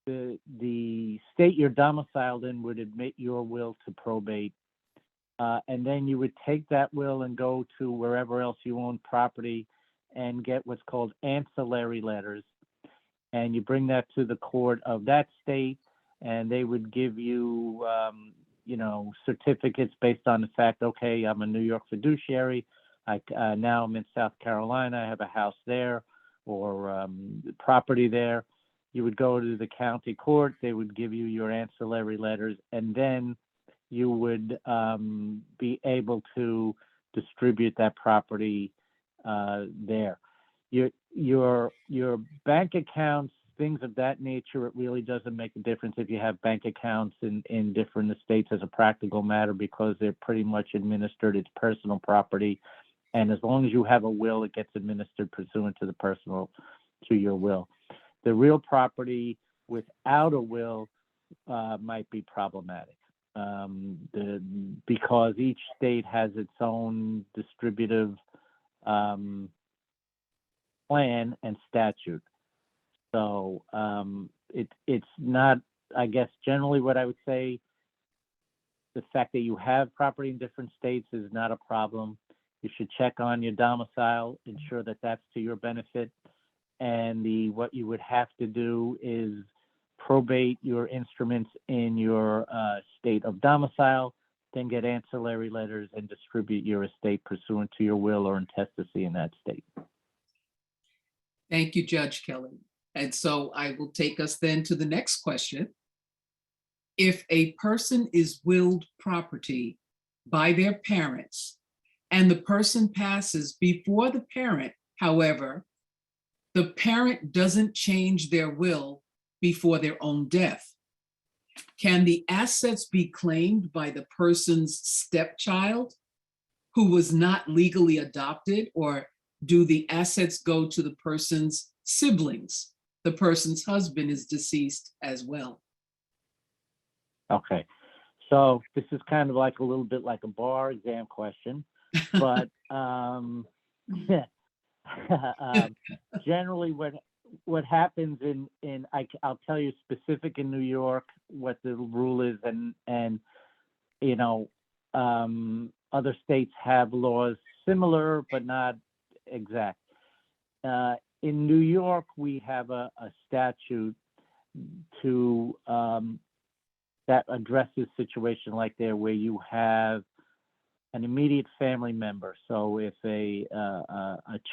the state you're domiciled in would admit your will to probate, and then you would take that will and go to wherever else you own property and get what's called ancillary letters, and you bring that to the court of that state, and they would give you, certificates based on the fact, okay, I'm a New York fiduciary. Now I'm in South Carolina. I have a house there or property there. You would go to the county court. They would give you your ancillary letters, and then you would be able to distribute that property there. Your bank accounts, things of that nature, it really doesn't make a difference if you have bank accounts in different estates as a practical matter, because they're pretty much administered. It's personal property. And as long as you have a will, it gets administered pursuant to your will. The real property without a will might be problematic because each state has its own distributive plan and statute. So it's not, I guess, generally what I would say, the fact that you have property in different states is not a problem. You should check on your domicile, ensure that that's to your benefit. And what you would have to do is probate your instruments in your state of domicile, then get ancillary letters and distribute your estate pursuant to your will or intestacy in that state. Thank you, Judge Kelly. And so I will take us then to the next question. If a person is willed property by their parents and the person passes before the parent, however, the parent doesn't change their will before their own death, can the assets be claimed by the person's stepchild who was not legally adopted, or do the assets go to the person's siblings? The person's husband is deceased as well. Okay, so this is kind of like a little bit like a bar exam question, but generally what happens I'll tell you specific in New York what the rule is, and other states have laws similar but not exact. In New York, we have a statute that addresses situation like there where you have an immediate family member. So if a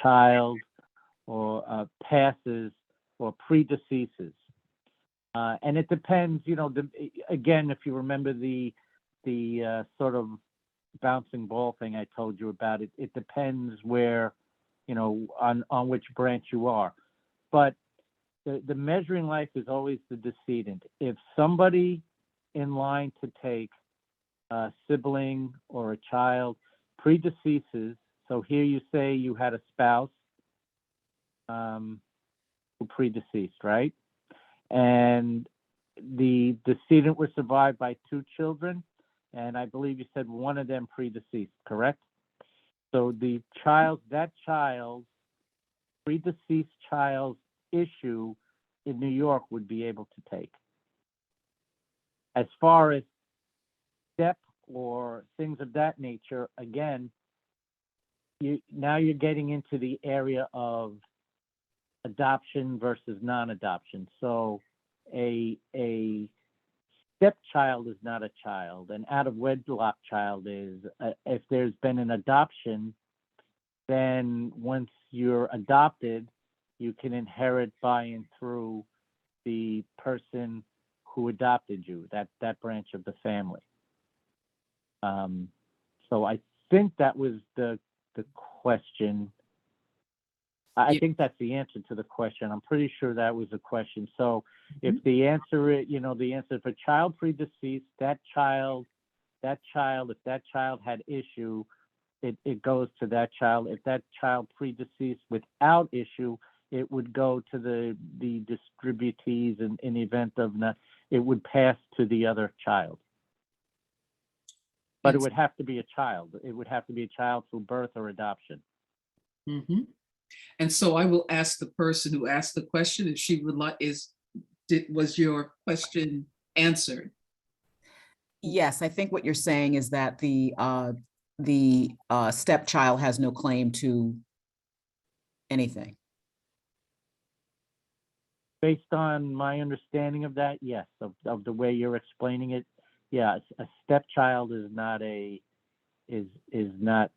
child or passes or predeceases, and it depends, again, if you remember the sort of bouncing ball thing I told you about, it depends where, on which branch you are. But the measuring life is always the decedent. If somebody in line to take a sibling or a child predeceases, so here you say you had a spouse who predeceased, right? And the decedent was survived by 2 children, and I believe you said one of them predeceased, correct? So that predeceased child's issue in New York would be able to take. As far as step or things of that nature, again, now you're getting into the area of adoption versus non-adoption. So a stepchild is not a child. An out of wedlock child is. If there's been an adoption, then once you're adopted, you can inherit by and through the person who adopted you, that branch of the family. So I think that was the question. I think that's the answer to the question. I'm pretty sure that was the question. So if the answer is, the answer for child predeceased, if that child had issue, it goes to that child. If that child predeceased without issue, it would go to the distributees, and in the event of not, it would pass to the other child. But it would have to be a child. It would have to be a child through birth or adoption. Mm-hmm. And so I will ask the person who asked the question if she would like, was your question answered? Yes, I think what you're saying is that the stepchild has no claim to anything. Based on my understanding of that, yes, of the way you're explaining it, yeah, a stepchild is not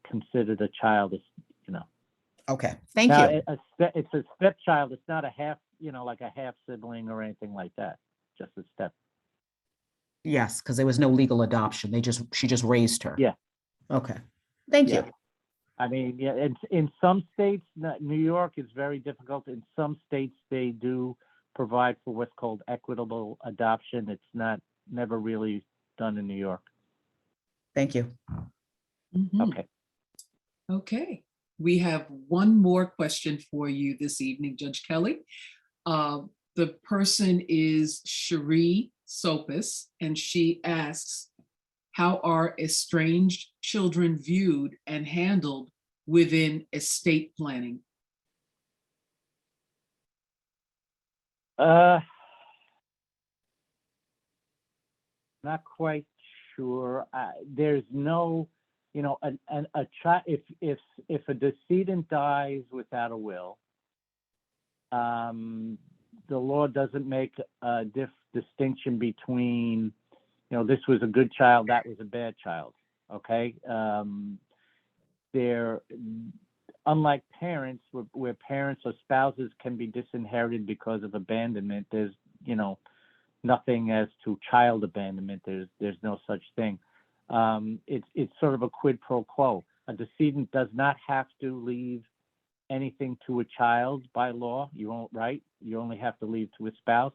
considered a child. Okay, thank Now, you. it's a stepchild. It's not a half, like a half sibling or anything like that. Just a step. Yes, because there was no legal adoption. She just raised her. Yeah. Okay, thank Yeah. you. I mean, yeah, in some states, New York is very difficult. In some states, they do provide for what's called equitable adoption. It's never really done in New York. Thank you. Mhm. Okay. Okay. We have one more question for you this evening, Judge Kelly. The person is Cherie Sopis, and she asks, how are estranged children viewed and handled within estate planning? Not quite sure. There's no, a child. If a decedent dies without a will, the law doesn't make a distinction between, this was a good child, that was a bad child. Okay. Unlike parents, where parents or spouses can be disinherited because of abandonment, there's, nothing as to child abandonment. There's no such thing. It's sort of a quid pro quo. A decedent does not have to leave anything to a child by law. You won't, right? You only have to leave to a spouse.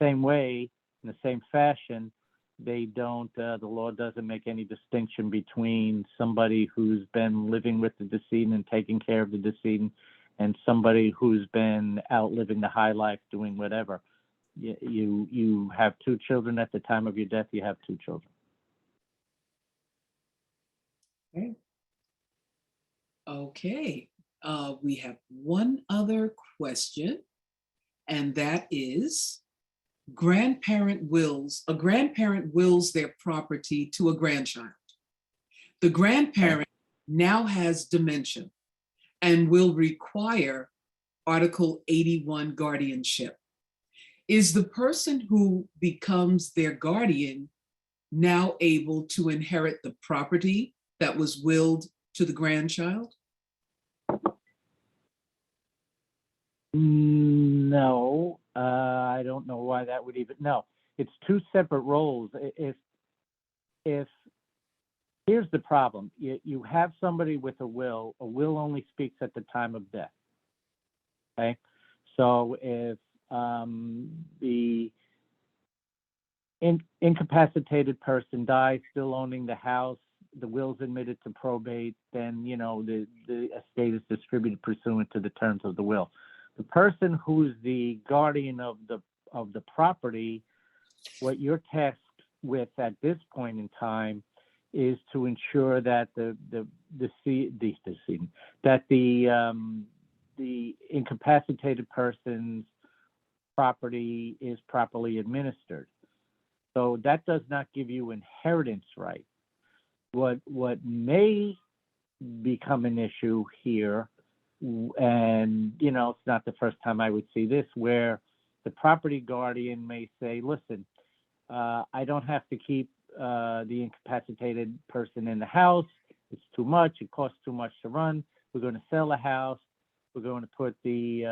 Same way, in the same fashion, they don't. The law doesn't make any distinction between somebody who's been living with the decedent and taking care of the decedent, and somebody who's been out living the high life, doing whatever. You have two children at the time of your death. You have two children. Okay. Okay. We have one other question, and that is, a grandparent wills their property to a grandchild. The grandparent now has dementia and will require Article 81 guardianship. Is the person who becomes their guardian now able to inherit the property that was willed to the grandchild? No, I don't know why that would even. No, it's two separate roles. If here's the problem, you have somebody with a will. A will only speaks at the time of death. Okay, so if the incapacitated person dies still owning the house, the will's admitted to probate, then the estate is distributed pursuant to the terms of the will. The person who's the guardian of the property, what you're tasked with at this point in time is to ensure that the the incapacitated person's property is properly administered. So that does not give you inheritance rights. What may become an issue here, and it's not the first time I would see this, where the property guardian may say, listen, I don't have to keep the incapacitated person in the house. It's too much. It costs too much to run. We're going to sell the house. We're going to put the,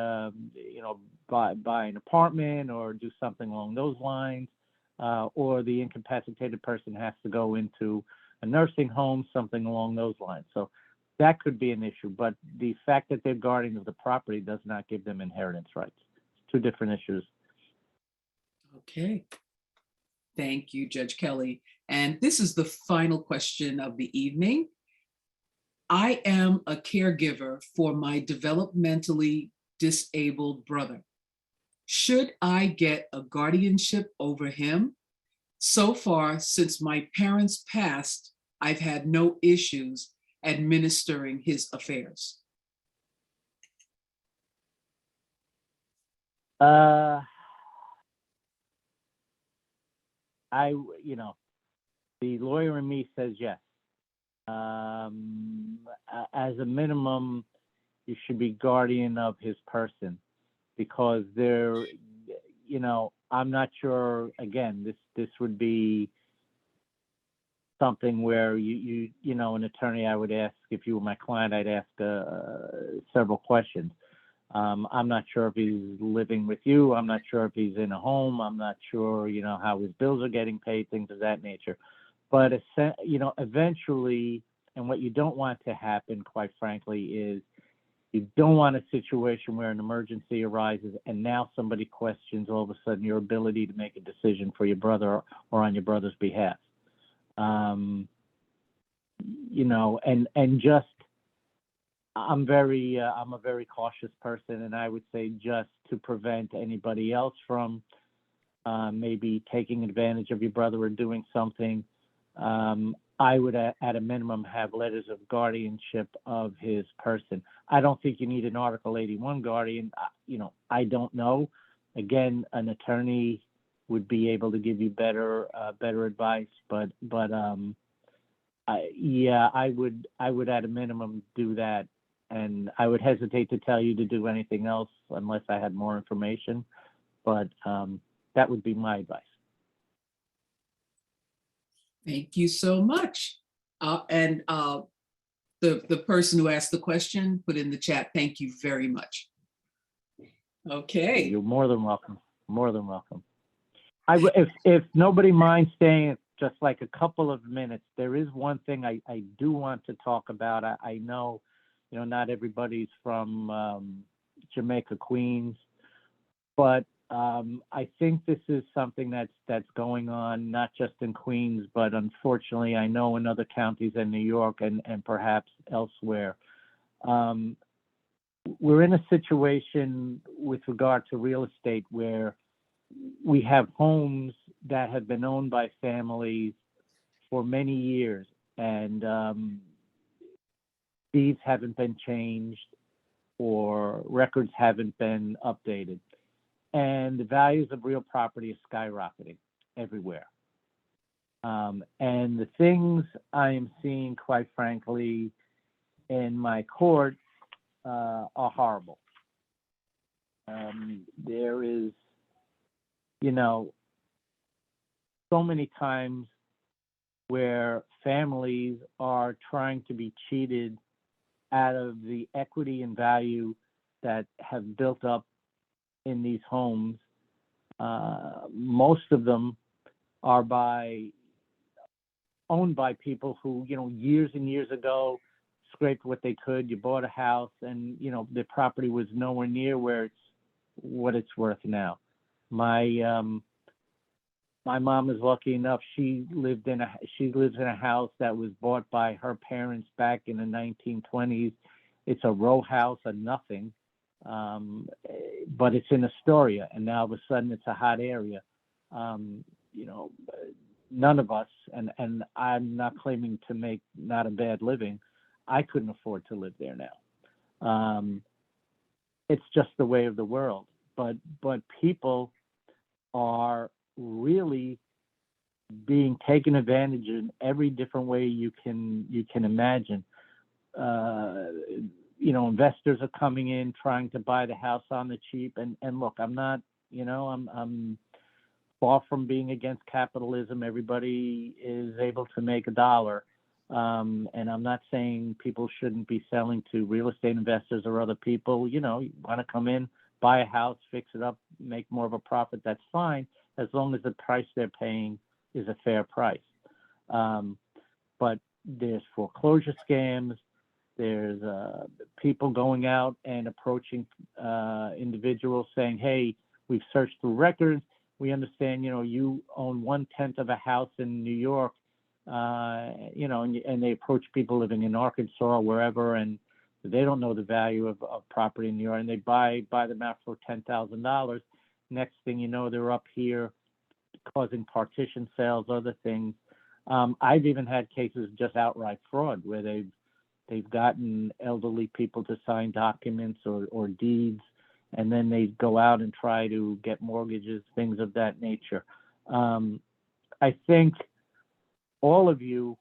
buy an apartment or do something along those lines. Or the incapacitated person has to go into a nursing home, something along those lines. So that could be an issue. But the fact that they're guardian of the property does not give them inheritance rights. It's two different issues. Okay. Thank you, Judge Kelly. And this is the final question of the evening. I am a caregiver for my developmentally disabled brother. Should I get a guardianship over him? So far, since my parents passed, I've had no issues administering his affairs. The lawyer in me says yes. As a minimum, you should be guardian of his person, because I'm not sure, again, this would be something where an attorney, I would ask, if you were my client, I'd ask several questions. I'm not sure if he's living with you. I'm not sure if he's in a home. I'm not sure, how his bills are getting paid, things of that nature. But, eventually, and what you don't want to happen, quite frankly, is you don't want a situation where an emergency arises and now somebody questions all of a sudden your ability to make a decision for your brother or on your brother's behalf. I'm a very cautious person, and I would say, just to prevent anybody else from maybe taking advantage of your brother or doing something, I would, at a minimum, have letters of guardianship of his person. I don't think you need an Article 81 guardian. I don't know. Again, an attorney would be able to give you better advice. But I would at a minimum do that, and I would hesitate to tell you to do anything else unless I had more information. But that would be my advice. Thank you so much. And the person who asked the question put in the chat, thank you very much. Okay. You're more than welcome. More than welcome. If nobody minds staying just like a couple of minutes, there is one thing I do want to talk about. I know, not everybody's from Jamaica, Queens, but I think this is something that's going on not just in Queens, but unfortunately, I know in other counties in New York and perhaps elsewhere. We're in a situation with regard to real estate where we have homes that have been owned by families for many years, and deeds haven't been changed or records haven't been updated. And the values of real property are skyrocketing everywhere. And the things I am seeing, quite frankly, in my court are horrible. There is, so many times where families are trying to be cheated out of the equity and value that have built up in these homes. Most of them are owned by people who, years and years ago scraped what they could. You bought a house and, the property was nowhere near what it's worth now. My mom is lucky enough. She lives in a house that was bought by her parents back in the 1920s. It's a row house, a nothing. But it's in Astoria, and now all of a sudden it's a hot area. None of us, and I'm not claiming to make not a bad living, I couldn't afford to live there now. it's just the way of the world. But people are really being taken advantage in every different way you can imagine. Investors are coming in trying to buy the house on the cheap. And look, I'm not, I'm far from being against capitalism. Everybody is able to make a dollar. And I'm not saying people shouldn't be selling to real estate investors or other people. You want to come in, buy a house, fix it up, make more of a profit. That's fine, as long as the price they're paying is a fair price. But there's foreclosure scams. There's people going out and approaching individuals saying, hey, we've searched through records. We understand, you own 1/10 of a house in New York, and they approach people living in Arkansas or wherever, and they don't know the value of property in New York, and they buy them out for $10,000. Next thing you know, they're up here causing partition sales, other things. I've even had cases just outright fraud where they've gotten elderly people to sign documents or deeds, and then they go out and try to get mortgages, things of that nature. I think all of you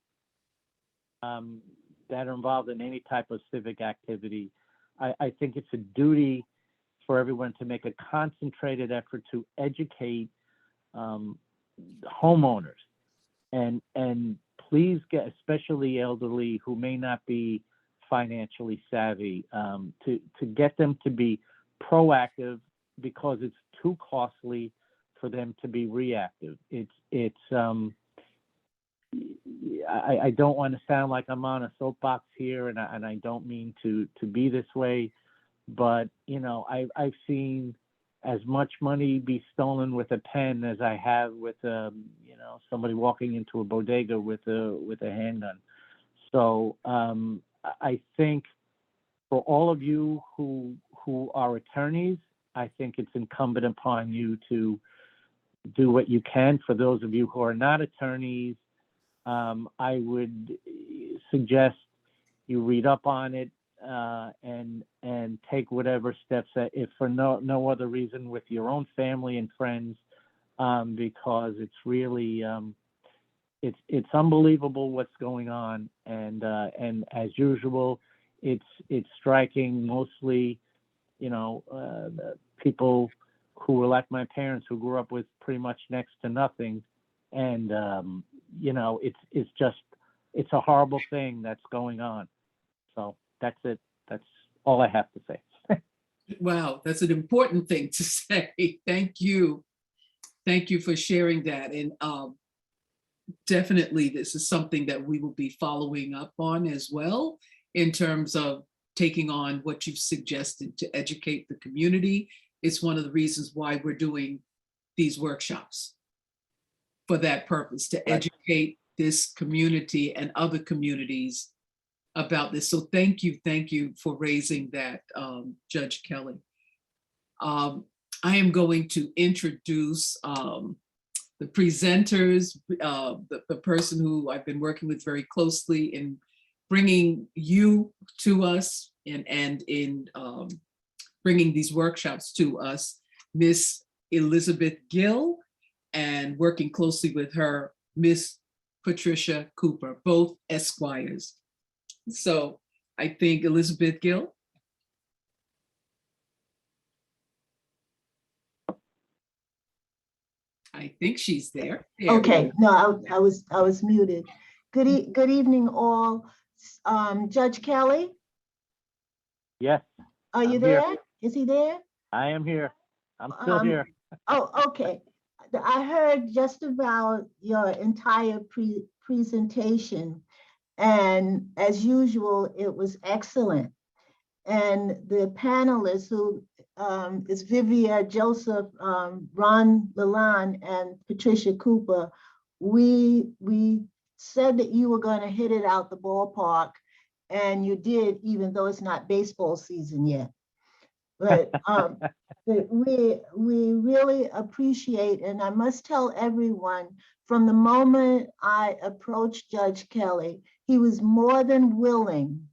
that are involved in any type of civic activity, I think it's a duty for everyone to make a concentrated effort to educate homeowners, and please get, especially elderly who may not be financially savvy, to get them to be proactive, because it's too costly for them to be reactive. I don't want to sound like I'm on a soapbox here, and I don't mean to be this way, but I've seen as much money be stolen with a pen as I have with somebody walking into a bodega with a handgun. So I think for all of you who are attorneys, I think it's incumbent upon you to do what you can. For those of you who are not attorneys, I would suggest you read up on it and take whatever steps that, if for no other reason, with your own family and friends, because it's really it's unbelievable what's going on, and as usual, it's striking mostly people who were like my parents, who grew up with pretty much next to nothing, and it's a horrible thing that's going on. So that's it. That's all I have to say. Wow, that's an important thing to say. Thank you. Thank you for sharing that. And definitely this is something that we will be following up on as well, in terms of taking on what you've suggested to educate the community. It's one of the reasons why we're doing these workshops, for that purpose, to educate this community and other communities about this. So thank you for raising that, Judge Kelly. I am going to introduce the presenters, the person who I've been working with very closely in bringing you to us and in bringing these workshops to us, Miss Elizabeth Gill, and working closely with her, Miss Patricia Cooper, both Esquires. So I think Elizabeth Gill. I think she's there. Okay, no, I was muted. Good evening, all. Judge Kelly, Yes. are you I'm there? here. Is he there? I am here. I'm still here. Oh, okay. I heard just about your entire presentation, and as usual, it was excellent. And the panelists, who is Vivia Joseph, Ron Lalonde, and Patricia Cooper, we said that you were going to hit it out the ballpark, and you did, even though it's not baseball season yet. But we really appreciate, and I must tell everyone, from the moment I approached Judge Kelly, he was more than willing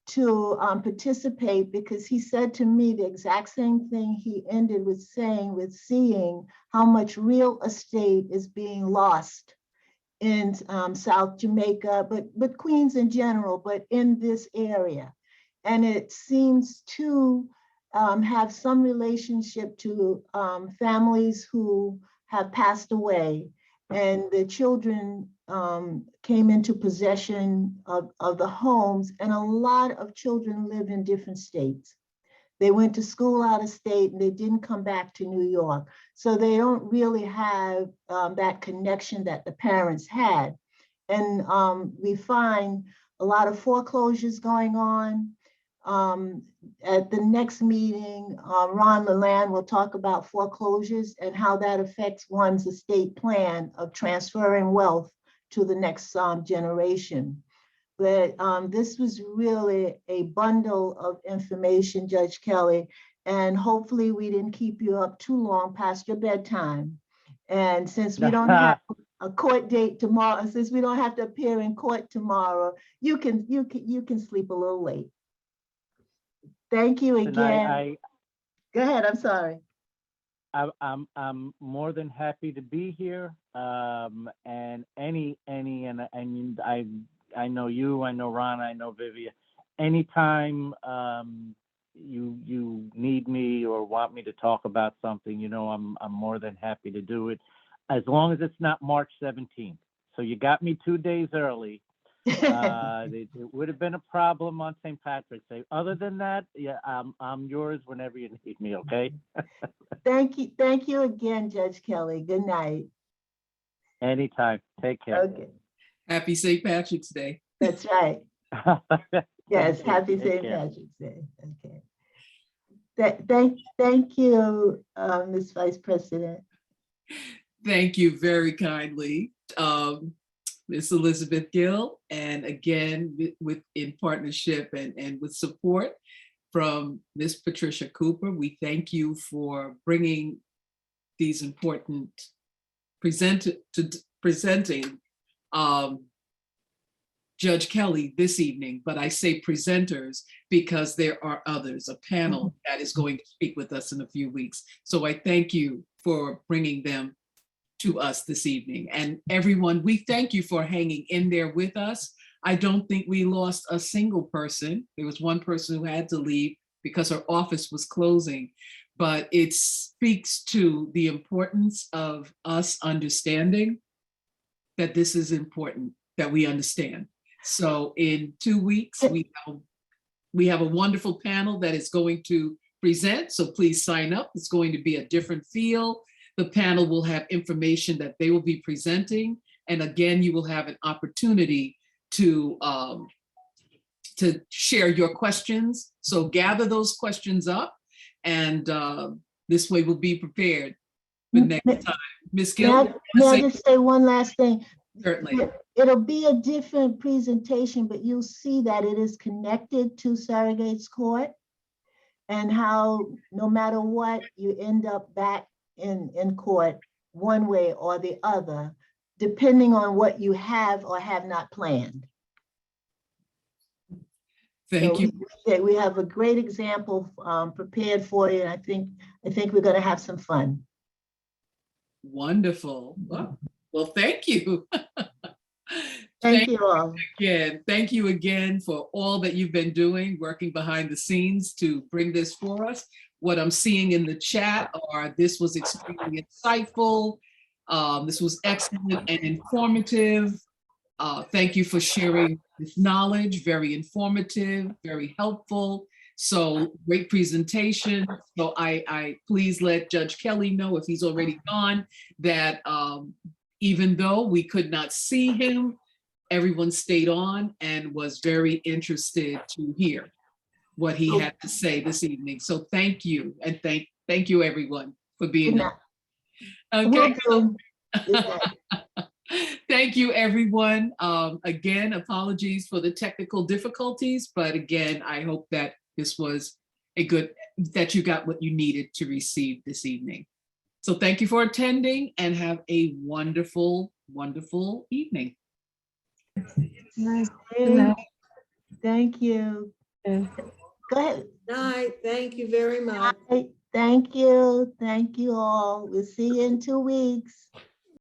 to participate, because he said to me the exact same thing he ended with saying, with seeing how much real estate is being lost in South Jamaica, but Queens in general, but in this area. And it seems to have some relationship to families who have passed away, and the children came into possession of the homes, and a lot of children live in different states. They went to school out of state and they didn't come back to New York. So they don't really have that connection that the parents had. And we find a lot of foreclosures going on. At the next meeting, Ron Lalande will talk about foreclosures and how that affects one's estate plan of transferring wealth to the next generation. But this was really a bundle of information, Judge Kelly, and hopefully we didn't keep you up too long past your bedtime. And since we don't have a court date tomorrow, since we don't have to appear in court tomorrow, you can sleep a little late. Thank you again. Go ahead, I'm sorry. I'm more than happy to be here. And I know you, I know Ron, I know Vivia. Anytime you need me or want me to talk about something, you know, I'm more than happy to do it, as long as it's not March 17th. So you got me 2 days early. It would have been a problem on St. Patrick's Day. Other than that, yeah, I'm yours whenever you need me. Okay. Thank you again, Judge Kelly. Good night. Anytime. Take care. Okay, Happy St. Patrick's Day. that's right. Yes, happy Take St. care. Patrick's Day. Okay. Thank you, Ms. Vice President. Thank you very kindly, Ms. Elizabeth Gill, and again, in partnership and with support from Ms. Patricia Cooper. We thank you for bringing these important presenting Judge Kelly this evening, but I say presenters because there are others, a panel that is going to speak with us in a few weeks. So I thank you for bringing them to us this evening. And everyone, we thank you for hanging in there with us. I don't think we lost a single person. There was one person who had to leave because her office was closing, but it speaks to the importance of us understanding that this is important, that we understand. So in 2 weeks, we have a wonderful panel that is going to present, so please sign up. It's going to be a different feel. The panel will have information that they will be presenting. And again, you will have an opportunity to share your questions. So gather those questions up, and this way we'll be prepared for next time. Ms. Gill? May I just say one last thing? Certainly. It'll be a different presentation, but you'll see that it is connected to Surrogates Court, and how no matter what, you end up back in court one way or the other, depending on what you have or have not planned. Thank you. We have a great example prepared for you, and I think we're going to have some fun. Wonderful. Well, thank you. Thank you all. Again, thank you again for all that you've been doing, working behind the scenes to bring this for us. What I'm seeing in the chat are, this was extremely insightful. This was excellent and informative. Thank you for sharing this knowledge, very informative, very helpful. So great presentation. So I please let Judge Kelly know, if he's already gone, that even though we could not see him, everyone stayed on and was very interested to hear what he had to say this evening. So thank you, and thank you everyone for being on. Okay. Thank you, everyone. Again, apologies for the technical difficulties, but again, I hope that this was that you got what you needed to receive this evening. So thank you for attending, and have a wonderful, wonderful evening. Thank you. Go ahead. Night. Thank you very much. Thank you. Thank you all. We'll see you in 2 weeks.